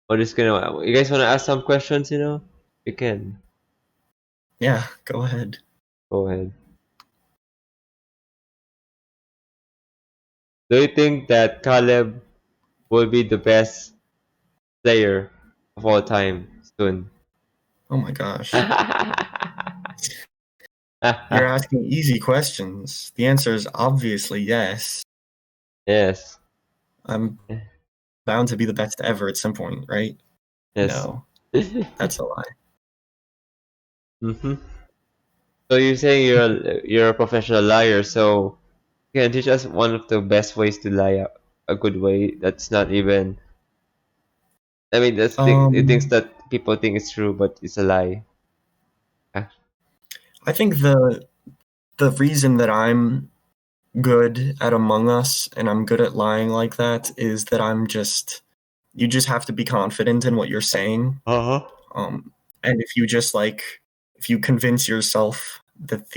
We're just gonna. You guys wanna ask some questions? You can. Yeah, go ahead. Go ahead. Do you think that Caleb will be the best player of all time soon? Oh my gosh. You're asking easy questions. The answer is obviously yes. Yes. I'm bound to be the best ever at some point, right? Yes. No, that's a lie. Mm-hmm. So you're saying you're a professional liar, so can you teach us one of the best ways to lie a good way that's not even I mean that's it thinks Um, that people think it's true but it's a lie. Ah, I think the reason that I'm good at Among Us and I'm good at lying like that is that you just have to be confident in what you're saying. uh-huh. And if you just if you convince yourself that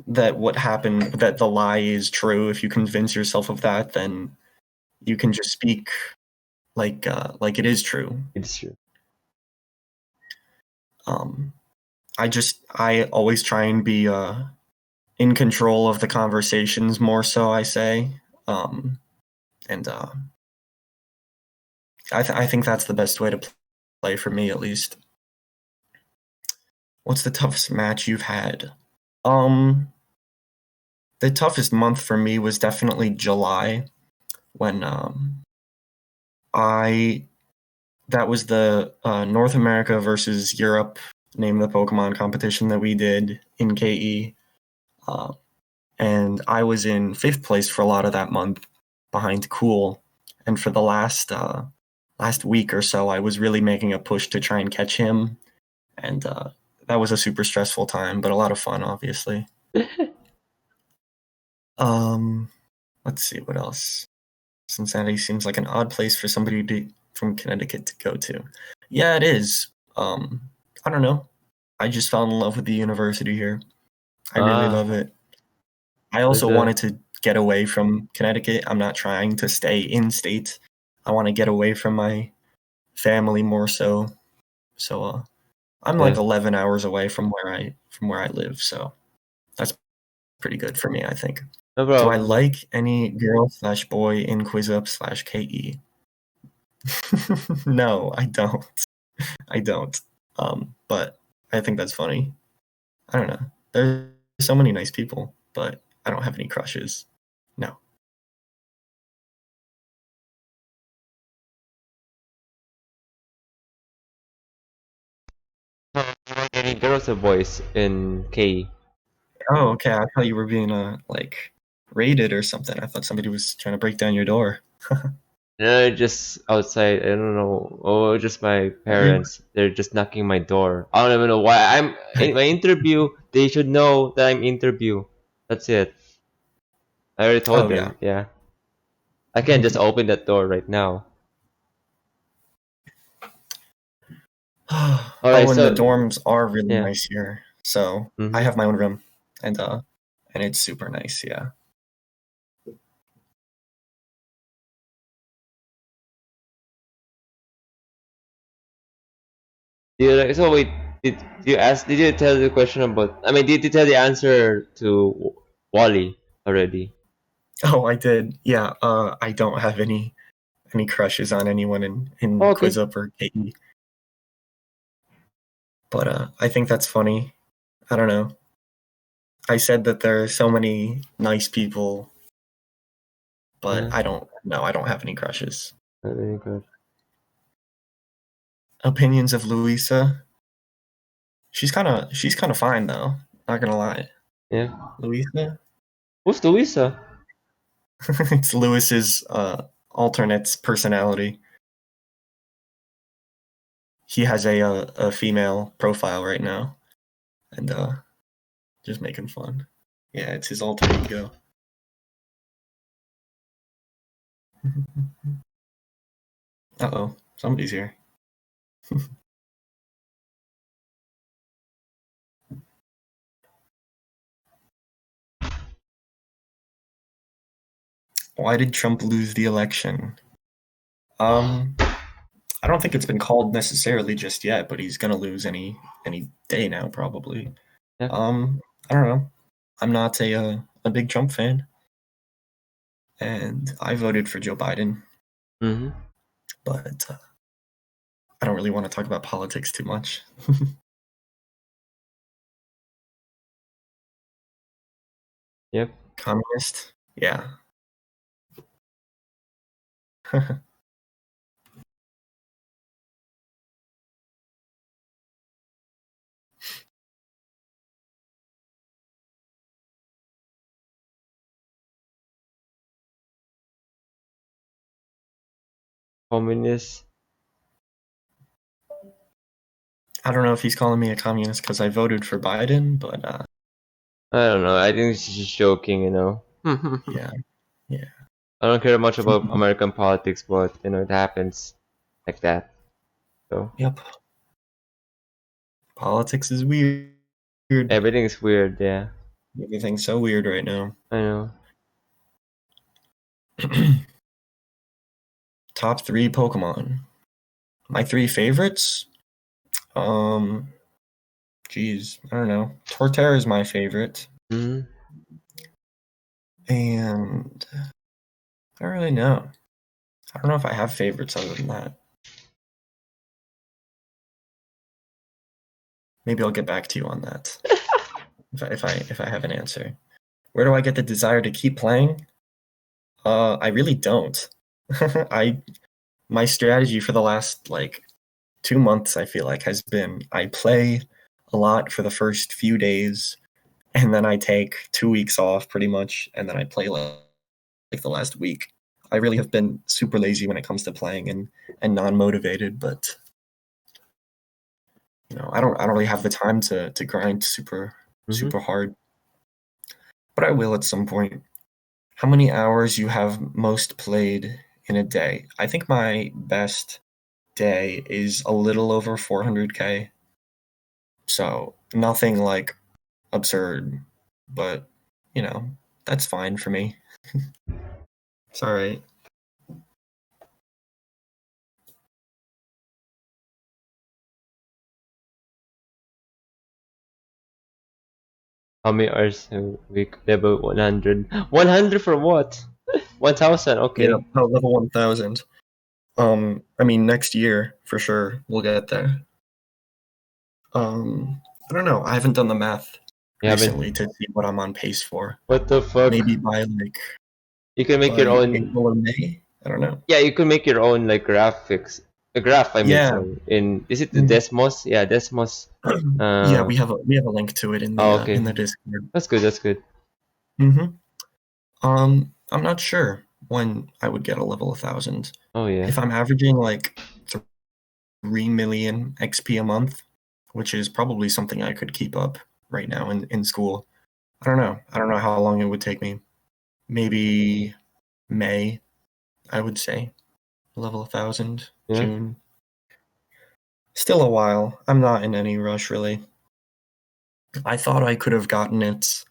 that what happened, that the lie is true, if you convince yourself of that, then you can just speak like it is true. It's true. Um, I always try and be in control of the conversations more so. I say, and I think that's the best way to play for me at least. What's the toughest match you've had? Um, the toughest month for me was definitely July when I that was the North America versus Europe name the Pokemon competition that we did in KE. Uh, and I was in 5th place for a lot of that month behind Cool. And for the last week or so, I was really making a push to try and catch him. And that was a super stressful time, but a lot of fun, obviously. Let's see what else. Cincinnati seems like an odd place for somebody from Connecticut to go to. Yeah, it is. I don't know. I just fell in love with the university here. I really love Ah, it. I there's also a wanted to get away from Connecticut. I'm not trying to stay in state. I want to get away from my family more so. So I'm like yeah. 11 hours away from where I live, so that's pretty good for me, I think. No Do I problem. like any girl/boy in Quizup/KE? No, I don't. I don't. But I think that's funny. I don't know. There's so many nice people, but I don't have any crushes. No. You like any girls or boys in K? Oh, okay. I thought you were being like raided or something. I thought somebody was trying to break down your door. No, just outside. I don't know. Oh, just my Really? parents. They're just knocking my door. I don't even know why. I'm in my interview. They should know that I'm interview. That's it. I already told Oh yeah. them. Yeah. I can't just open that door right now. All right. Oh, and the So dorms are really yeah. nice here. So I Mm-hmm. have my own room, and it's super nice. Yeah. So wait. Did you ask? Did you tell the question about? I mean, did you tell the answer to Wally already? Oh, I did. Yeah. I don't have any crushes on anyone in Okay. Quizup or KE, but I think that's funny. I don't know. I said that there are so many nice people, but Yeah. I don't. No, I don't have any crushes. Very good. Opinions of Louisa. She's kind of fine though. Not gonna lie. Yeah. Louisa. Who's Louisa? It's Lewis's alternate's personality. He has a female profile right now, and just making fun. Yeah, it's his alter ego. Uh-oh, somebody's here. Why did Trump lose the election? Um, I don't think it's been called necessarily just yet, but he's gonna lose any day now, probably. Yeah. I don't know. I'm not a big Trump fan, and I voted for Joe Biden, Mm-hmm. but I don't really want to talk about politics too much. Yep. Communist? Yeah. Communist. I don't know if he's calling me a communist because I voted for Biden, but I don't know. I think she's just joking, you know. yeah, yeah. I don't care much about American politics, but you know it happens like that. So Yep. Politics is weird. everything is weird. Yeah, Everything's so weird right now. I know. Top 3 Pokemon. My 3 favorites? Geez, I don't know. Torterra is my favorite. Mm. And I don't really know. I don't know if I have favorites other than that. Maybe I'll get back to you on that if I have an answer. Where do I get the desire to keep playing? I really don't. My strategy for the last like 2 months, I feel like, has been I play a lot for the first few days, and then I take 2 weeks off pretty much, and then I play like the last week. I really have been super lazy when it comes to playing and non-motivated, but you know, I don't really have the time to grind super Mm-hmm. hard, but I will at some point. How many hours you have most played in a day? I think my best day is a little over 400k. So nothing like absurd, but you know, that's fine for me. It's all right. How many hours a week? Level 100. 100 for what? 1000. Yeah, Okay. oh, level 1000. I mean next year for sure we'll get there. I don't know. I haven't done the math You haven't. recently to see what I'm on pace for. What the fuck? Maybe by like You can make your by own. April or May. I don't know. Yeah, you can make your own like graphics. A graph, I mean. Yeah. So in is it the Mhm. Desmos? Yeah, Desmos. Yeah, Uh. we have a link to it Oh, in okay. the Discord. That's good. That's good. Mm-hmm. I'm not sure when I would get a level 1000. Oh yeah. If I'm averaging like 3 million XP a month, which is probably something I could keep up right now in school. I don't know. I don't know how long it would take me. Maybe May, I would say. Level 1000, Yeah. June. Still a while. I'm not in any rush, really. I thought I could have gotten it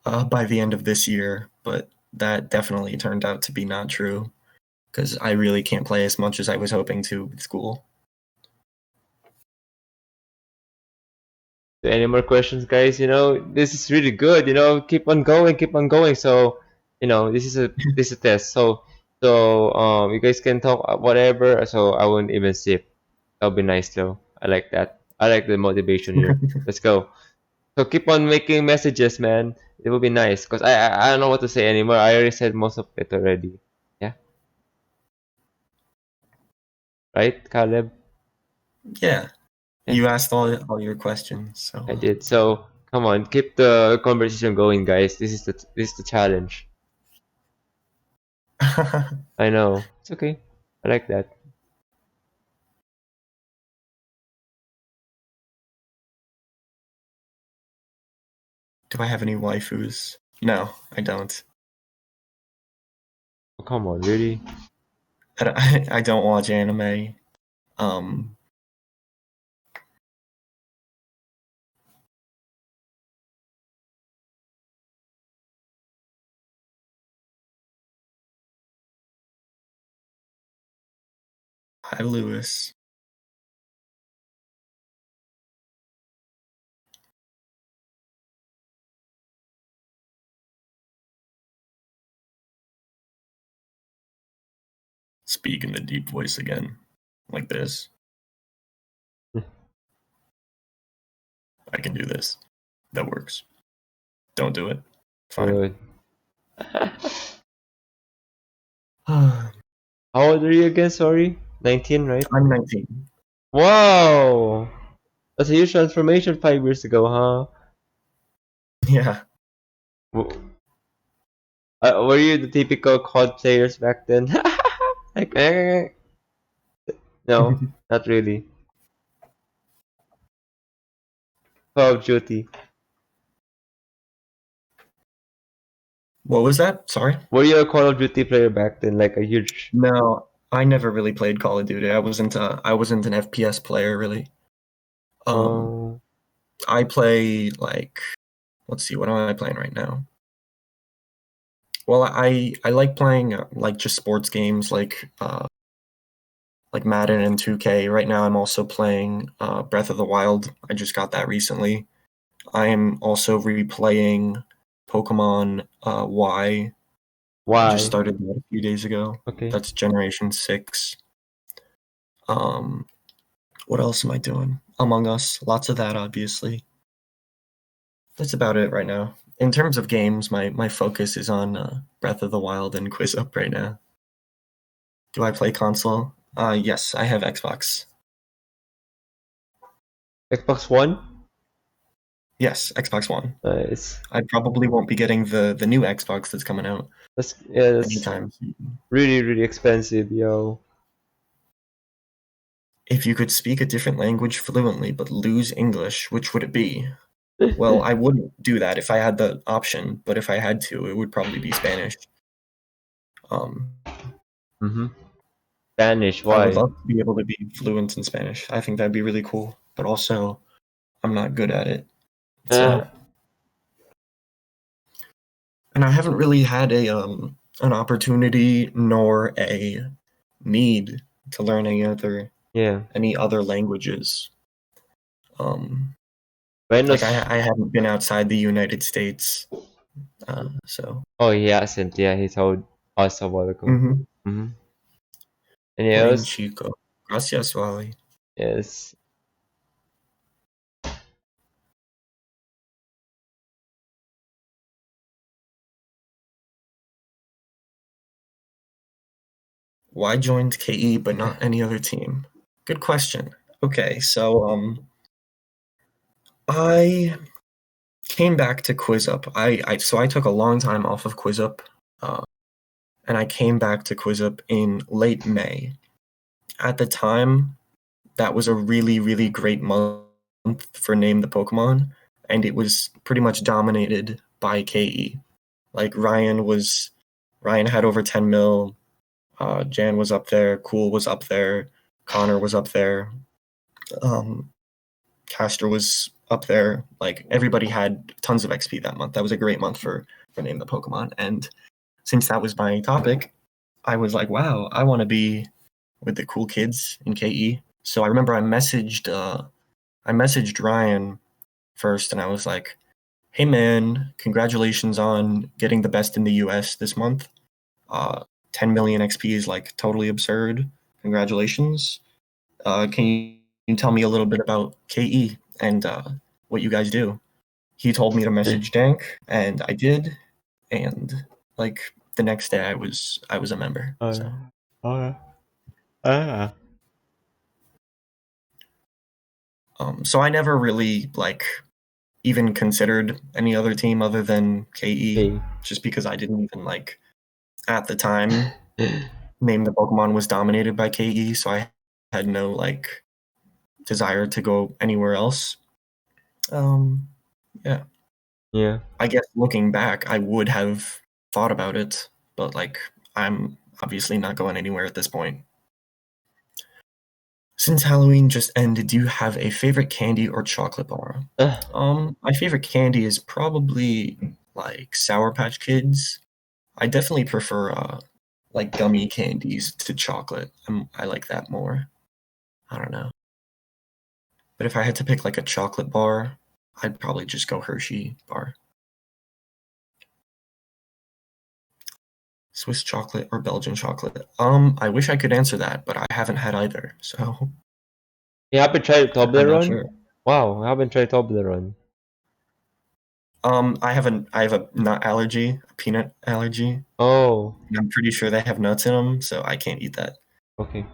by the end of this year, but that definitely turned out to be not true because I really can't play as much as I was hoping to with school. Any more questions, guys? You know, this is really good. You know, keep on going, keep on going. So, you know, this is a test. So you guys can talk whatever. So I won't even sip. That'll be nice though. I like that. I like the motivation here. Let's go. So keep on making messages, man. It will be nice. Cause I don't know what to say anymore. I already said most of it already. Yeah. Right, Caleb? Yeah, Yeah, you asked all your questions, so I did. So come on, keep the conversation going, guys. This is the challenge. I know. It's okay. I like that. do I have any waifus? No, I don't. Oh, come on, really? I don't watch anime. Um, Hi, Lewis. Speak in the deep voice again, like this. I can do this. That works. Don't do it. Fine. Good. I'm How old are you again? Sorry, 19, right? 19. Wow, that's a huge transformation 5 years ago, huh? Yeah. W- were you the typical COD players back then? Like, no, not really. Call of Duty. What was that? Sorry. Were you a Call of Duty player back then? Like a huge. No, I never really played Call of Duty. I wasn't an FPS player really. Um, Oh, I play like, let's see, what am I playing right now? Well, I like playing like just sports games like Madden and 2K. Right now, I'm also playing Breath of the Wild. I just got that recently. I am also replaying Pokemon Y. I just why? started that a few days ago. Okay. That's Generation 6. Um, what else am I doing? Among Us, lots of that, obviously. That's about it right now. In terms of games, my focus is on Breath of the Wild and Quizup right now. Do I play console? Yes, I have Xbox. Xbox One? Yes, Xbox One. Nice. I probably won't be getting the new Xbox that's coming out That's anytime soon. really, really expensive, yo. If you could speak a different language fluently but lose English, which would it be? Well, I wouldn't do that if I had the option, but if I had to, it would probably be Spanish. Um, Mm-hmm. Spanish, I would why? love to be able to be fluent in Spanish. I think that'd be really cool, but also I'm not good at it. Uh, So, and I haven't really had an opportunity nor a need to learn yeah. any other languages. Um, When like was. I haven't been outside the United States, so. Oh, he hasn't. Yeah, he told us a while ago. Mm-hmm. Mm-hmm. And yeah, Buen chico. Gracias, Wally. yes. Why joined KE but not any other team? Good question. Okay, so I came back to Quizup. I took a long time off of Quizup, uh, and I came back to Quizup in late May. At the time, that was a really, really great month for Name the Pokemon, and it was pretty much dominated by KE. Like Ryan had over 10 mil, Jan was up there, Cool was up there, Connor was up there, um, Castor was up there. Like everybody had tons of XP that month. That was a great month for Name the Pokemon. And since that was my topic, I was like, wow, I want to be with the cool kids in KE. So I remember I messaged Ryan first, and I was like, hey man, congratulations on getting the best in the US this month. 10 million XP is like totally absurd. Congratulations. Can you tell me a little bit about KE and what you guys do? He told me to message Dank, and I did. And like the next day, I was a member. Uh, So ah. so I never really like even considered any other team other than KE, Okay. just because I didn't even like at the time. Name the Pokemon was dominated by KE, so I had no like desire to go anywhere else. Yeah. Yeah. I guess looking back, I would have thought about it, but like I'm obviously not going anywhere at this point. Since Halloween just ended, do you have a favorite candy or chocolate bar? My favorite candy is probably like Sour Patch Kids. I definitely prefer like gummy candies to chocolate. I like that more. I don't know. But if I had to pick like a chocolate bar, I'd probably just go Hershey bar. Swiss chocolate or Belgian chocolate? I wish I could answer that, but I haven't had either, so You haven't tried I'm not Toblerone? sure. Wow, I haven't tried Toblerone. I have a nut allergy, a peanut allergy. Oh, And I'm pretty sure they have nuts in them, so I can't eat that. okay.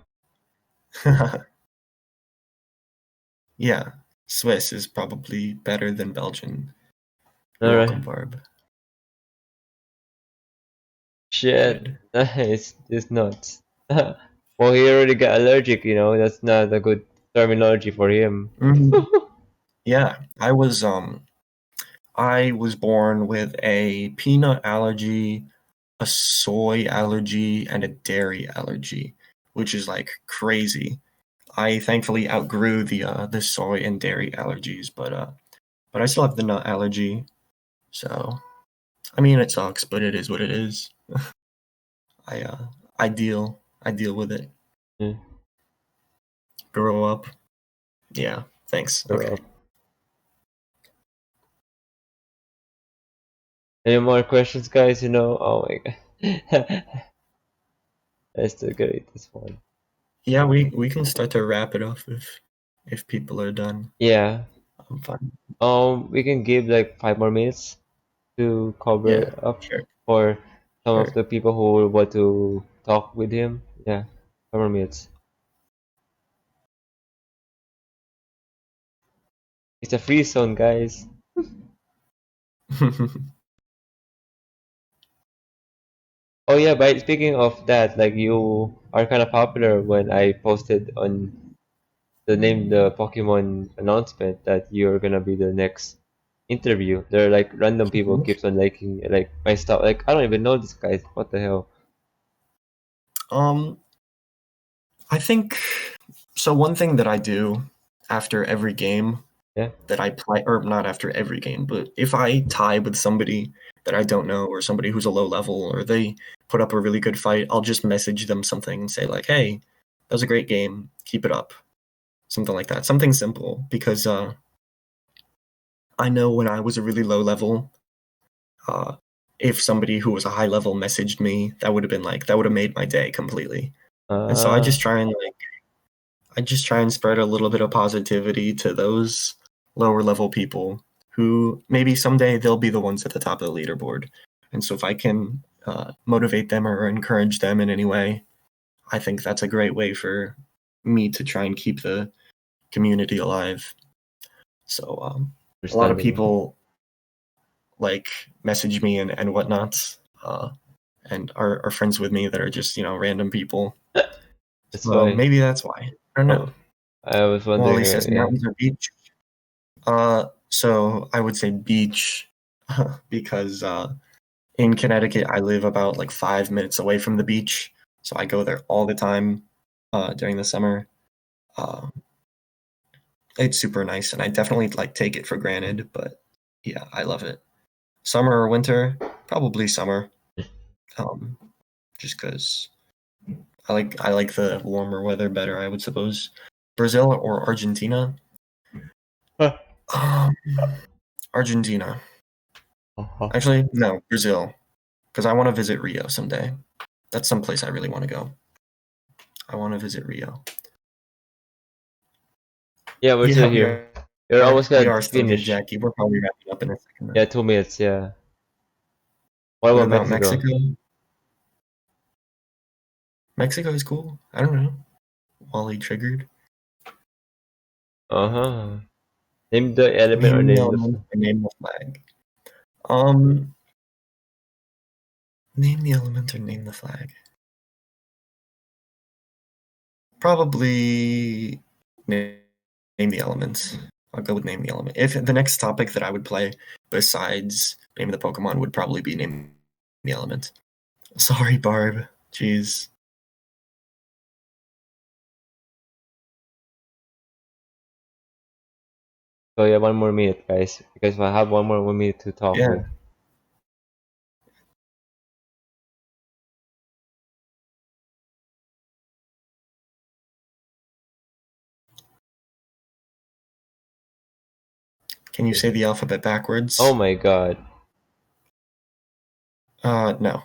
Yeah, Swiss is probably better than Belgian. You're Alright. welcome, Barb. Shit. Good. Nice. It's nuts. Well, he already got allergic, you know. That's not a good terminology for him. Mhm. Yeah, I was born with a peanut allergy, a soy allergy, and a dairy allergy, which is like crazy. I thankfully outgrew the soy and dairy allergies, but I still have the nut allergy. So I mean, it sucks, but it is what it is. I uh I deal with it. Yeah, Grow up. Yeah. Thanks. grow Okay. up. Any more questions, guys? You know, oh my god. That's the greatest one. Yeah, we can start to wrap it up if people are done. Yeah. I'm fine. We can give like 5 more minutes to Yeah. cover up Sure. for some of Sure. the people who want to talk with him. Yeah, 5 more minutes. It's a free zone, guys. Oh yeah, but speaking of that, like you are kind of popular when I posted on the Pokemon announcement that you're gonna be the next interview. There are like random people keeps on liking like my stuff. Like I don't even know this guy. What the hell? um, I think so. One thing that I do after every game Yeah. that I play, or not after every game, but if I tie with somebody that I don't know, or somebody who's a low level, or they put up a really good fight, I'll just message them something and say like, "Hey, that was a great game. Keep it up." Something like that. Something simple, because I know when I was a really low level, uh, if somebody who was a high level messaged me, that would have been like that would have made my day completely. And so Ah, I just try and spread a little bit of positivity to those lower level people who maybe someday they'll be the ones at the top of the leaderboard. And so if I can motivate them or encourage them in any way, I think that's a great way for me to try and keep the community alive. So a lot of understandable. people like message me and whatnot, and are friends with me that are just random people. That's So why. maybe that's why. I don't know. Oh, I was Wally wondering. says Yeah. mountains or beach. So I would say beach because in Connecticut I live about like 5 minutes away from the beach, so I go there all the time during the summer. Uh, it's super nice, and I definitely like take it for granted, but yeah, I love it. Summer or winter? Probably summer. Um, just because I like the warmer weather better, I would suppose. Brazil or Argentina? Huh. Um, Argentina. Uh-huh. Actually, no, Brazil, because I want to visit Rio someday. That's some place I really want to go. I want to visit Rio. Yeah, we're Yeah, still here. You're almost we gonna are still here, finish. Jackie. We're probably wrapping up in a second. Yeah, 2 minutes. Yeah. What What about about Mexico? Mexico? Mexico is cool. I don't know. Wally triggered. Uh-huh. Name the element or Name the name the. element or name the flag. Um, name the element or name the flag. Probably name the elements. I'll go with name the element. If the next topic that I would play besides name the Pokemon would probably be name the element. Sorry, Barb. Jeez. So yeah, 1 more minute, guys, because I have 1 more minute to talk Yeah. with. Can you say the alphabet Oh backwards? my god. No.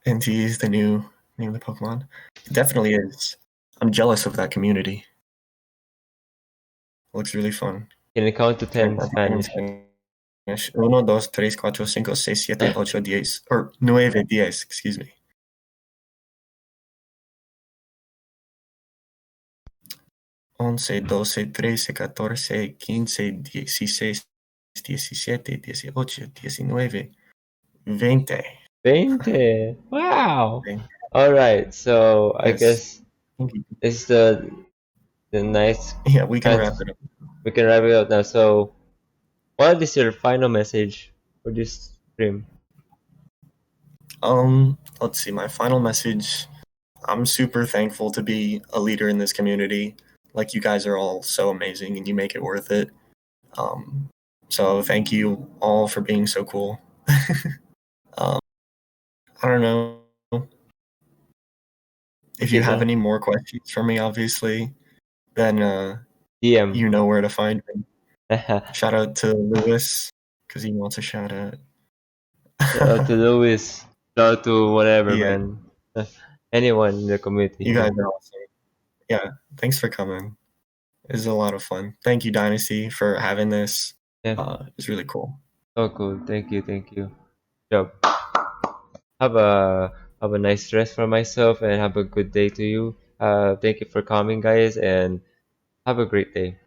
NT is the new name of the Pokemon. It definitely is. I'm jealous of that community. It looks really fun. Can you count to Can 10 I begin in Spanish? Spanish? Uno, dos, tres, cuatro, cinco, seis, siete, ocho, diez. Or nueve, diez, excuse me. 11, 12, 13, 14, 15, 16, 17, 18, 19, 20. 20. Wow. All right. So I Yes. guess it's the nice Yeah, we can wrap chance it up. we can wrap it up now. So what is your final message for this stream? Let's see, my final message. I'm super thankful to be a leader in this community. Like, you guys are all so amazing and you make it worth it. So thank you all for being so cool. um, I don't know if you Okay, have so any more questions for me, obviously, then DM. you know where to find me. Shout out to Lewis because he wants a shout out. Shout out to Louis. Shout out to whatever, Yeah, man. Anyone in the you community. guys are awesome. Yeah, thanks for coming. It was a lot of fun. Thank you, Dynasty, for having this. Yeah. It's really cool. Oh, cool. Thank you. Thank you. Job. Have a have a nice rest for myself and have a good day to you. Thank you for coming, guys, and have a great day.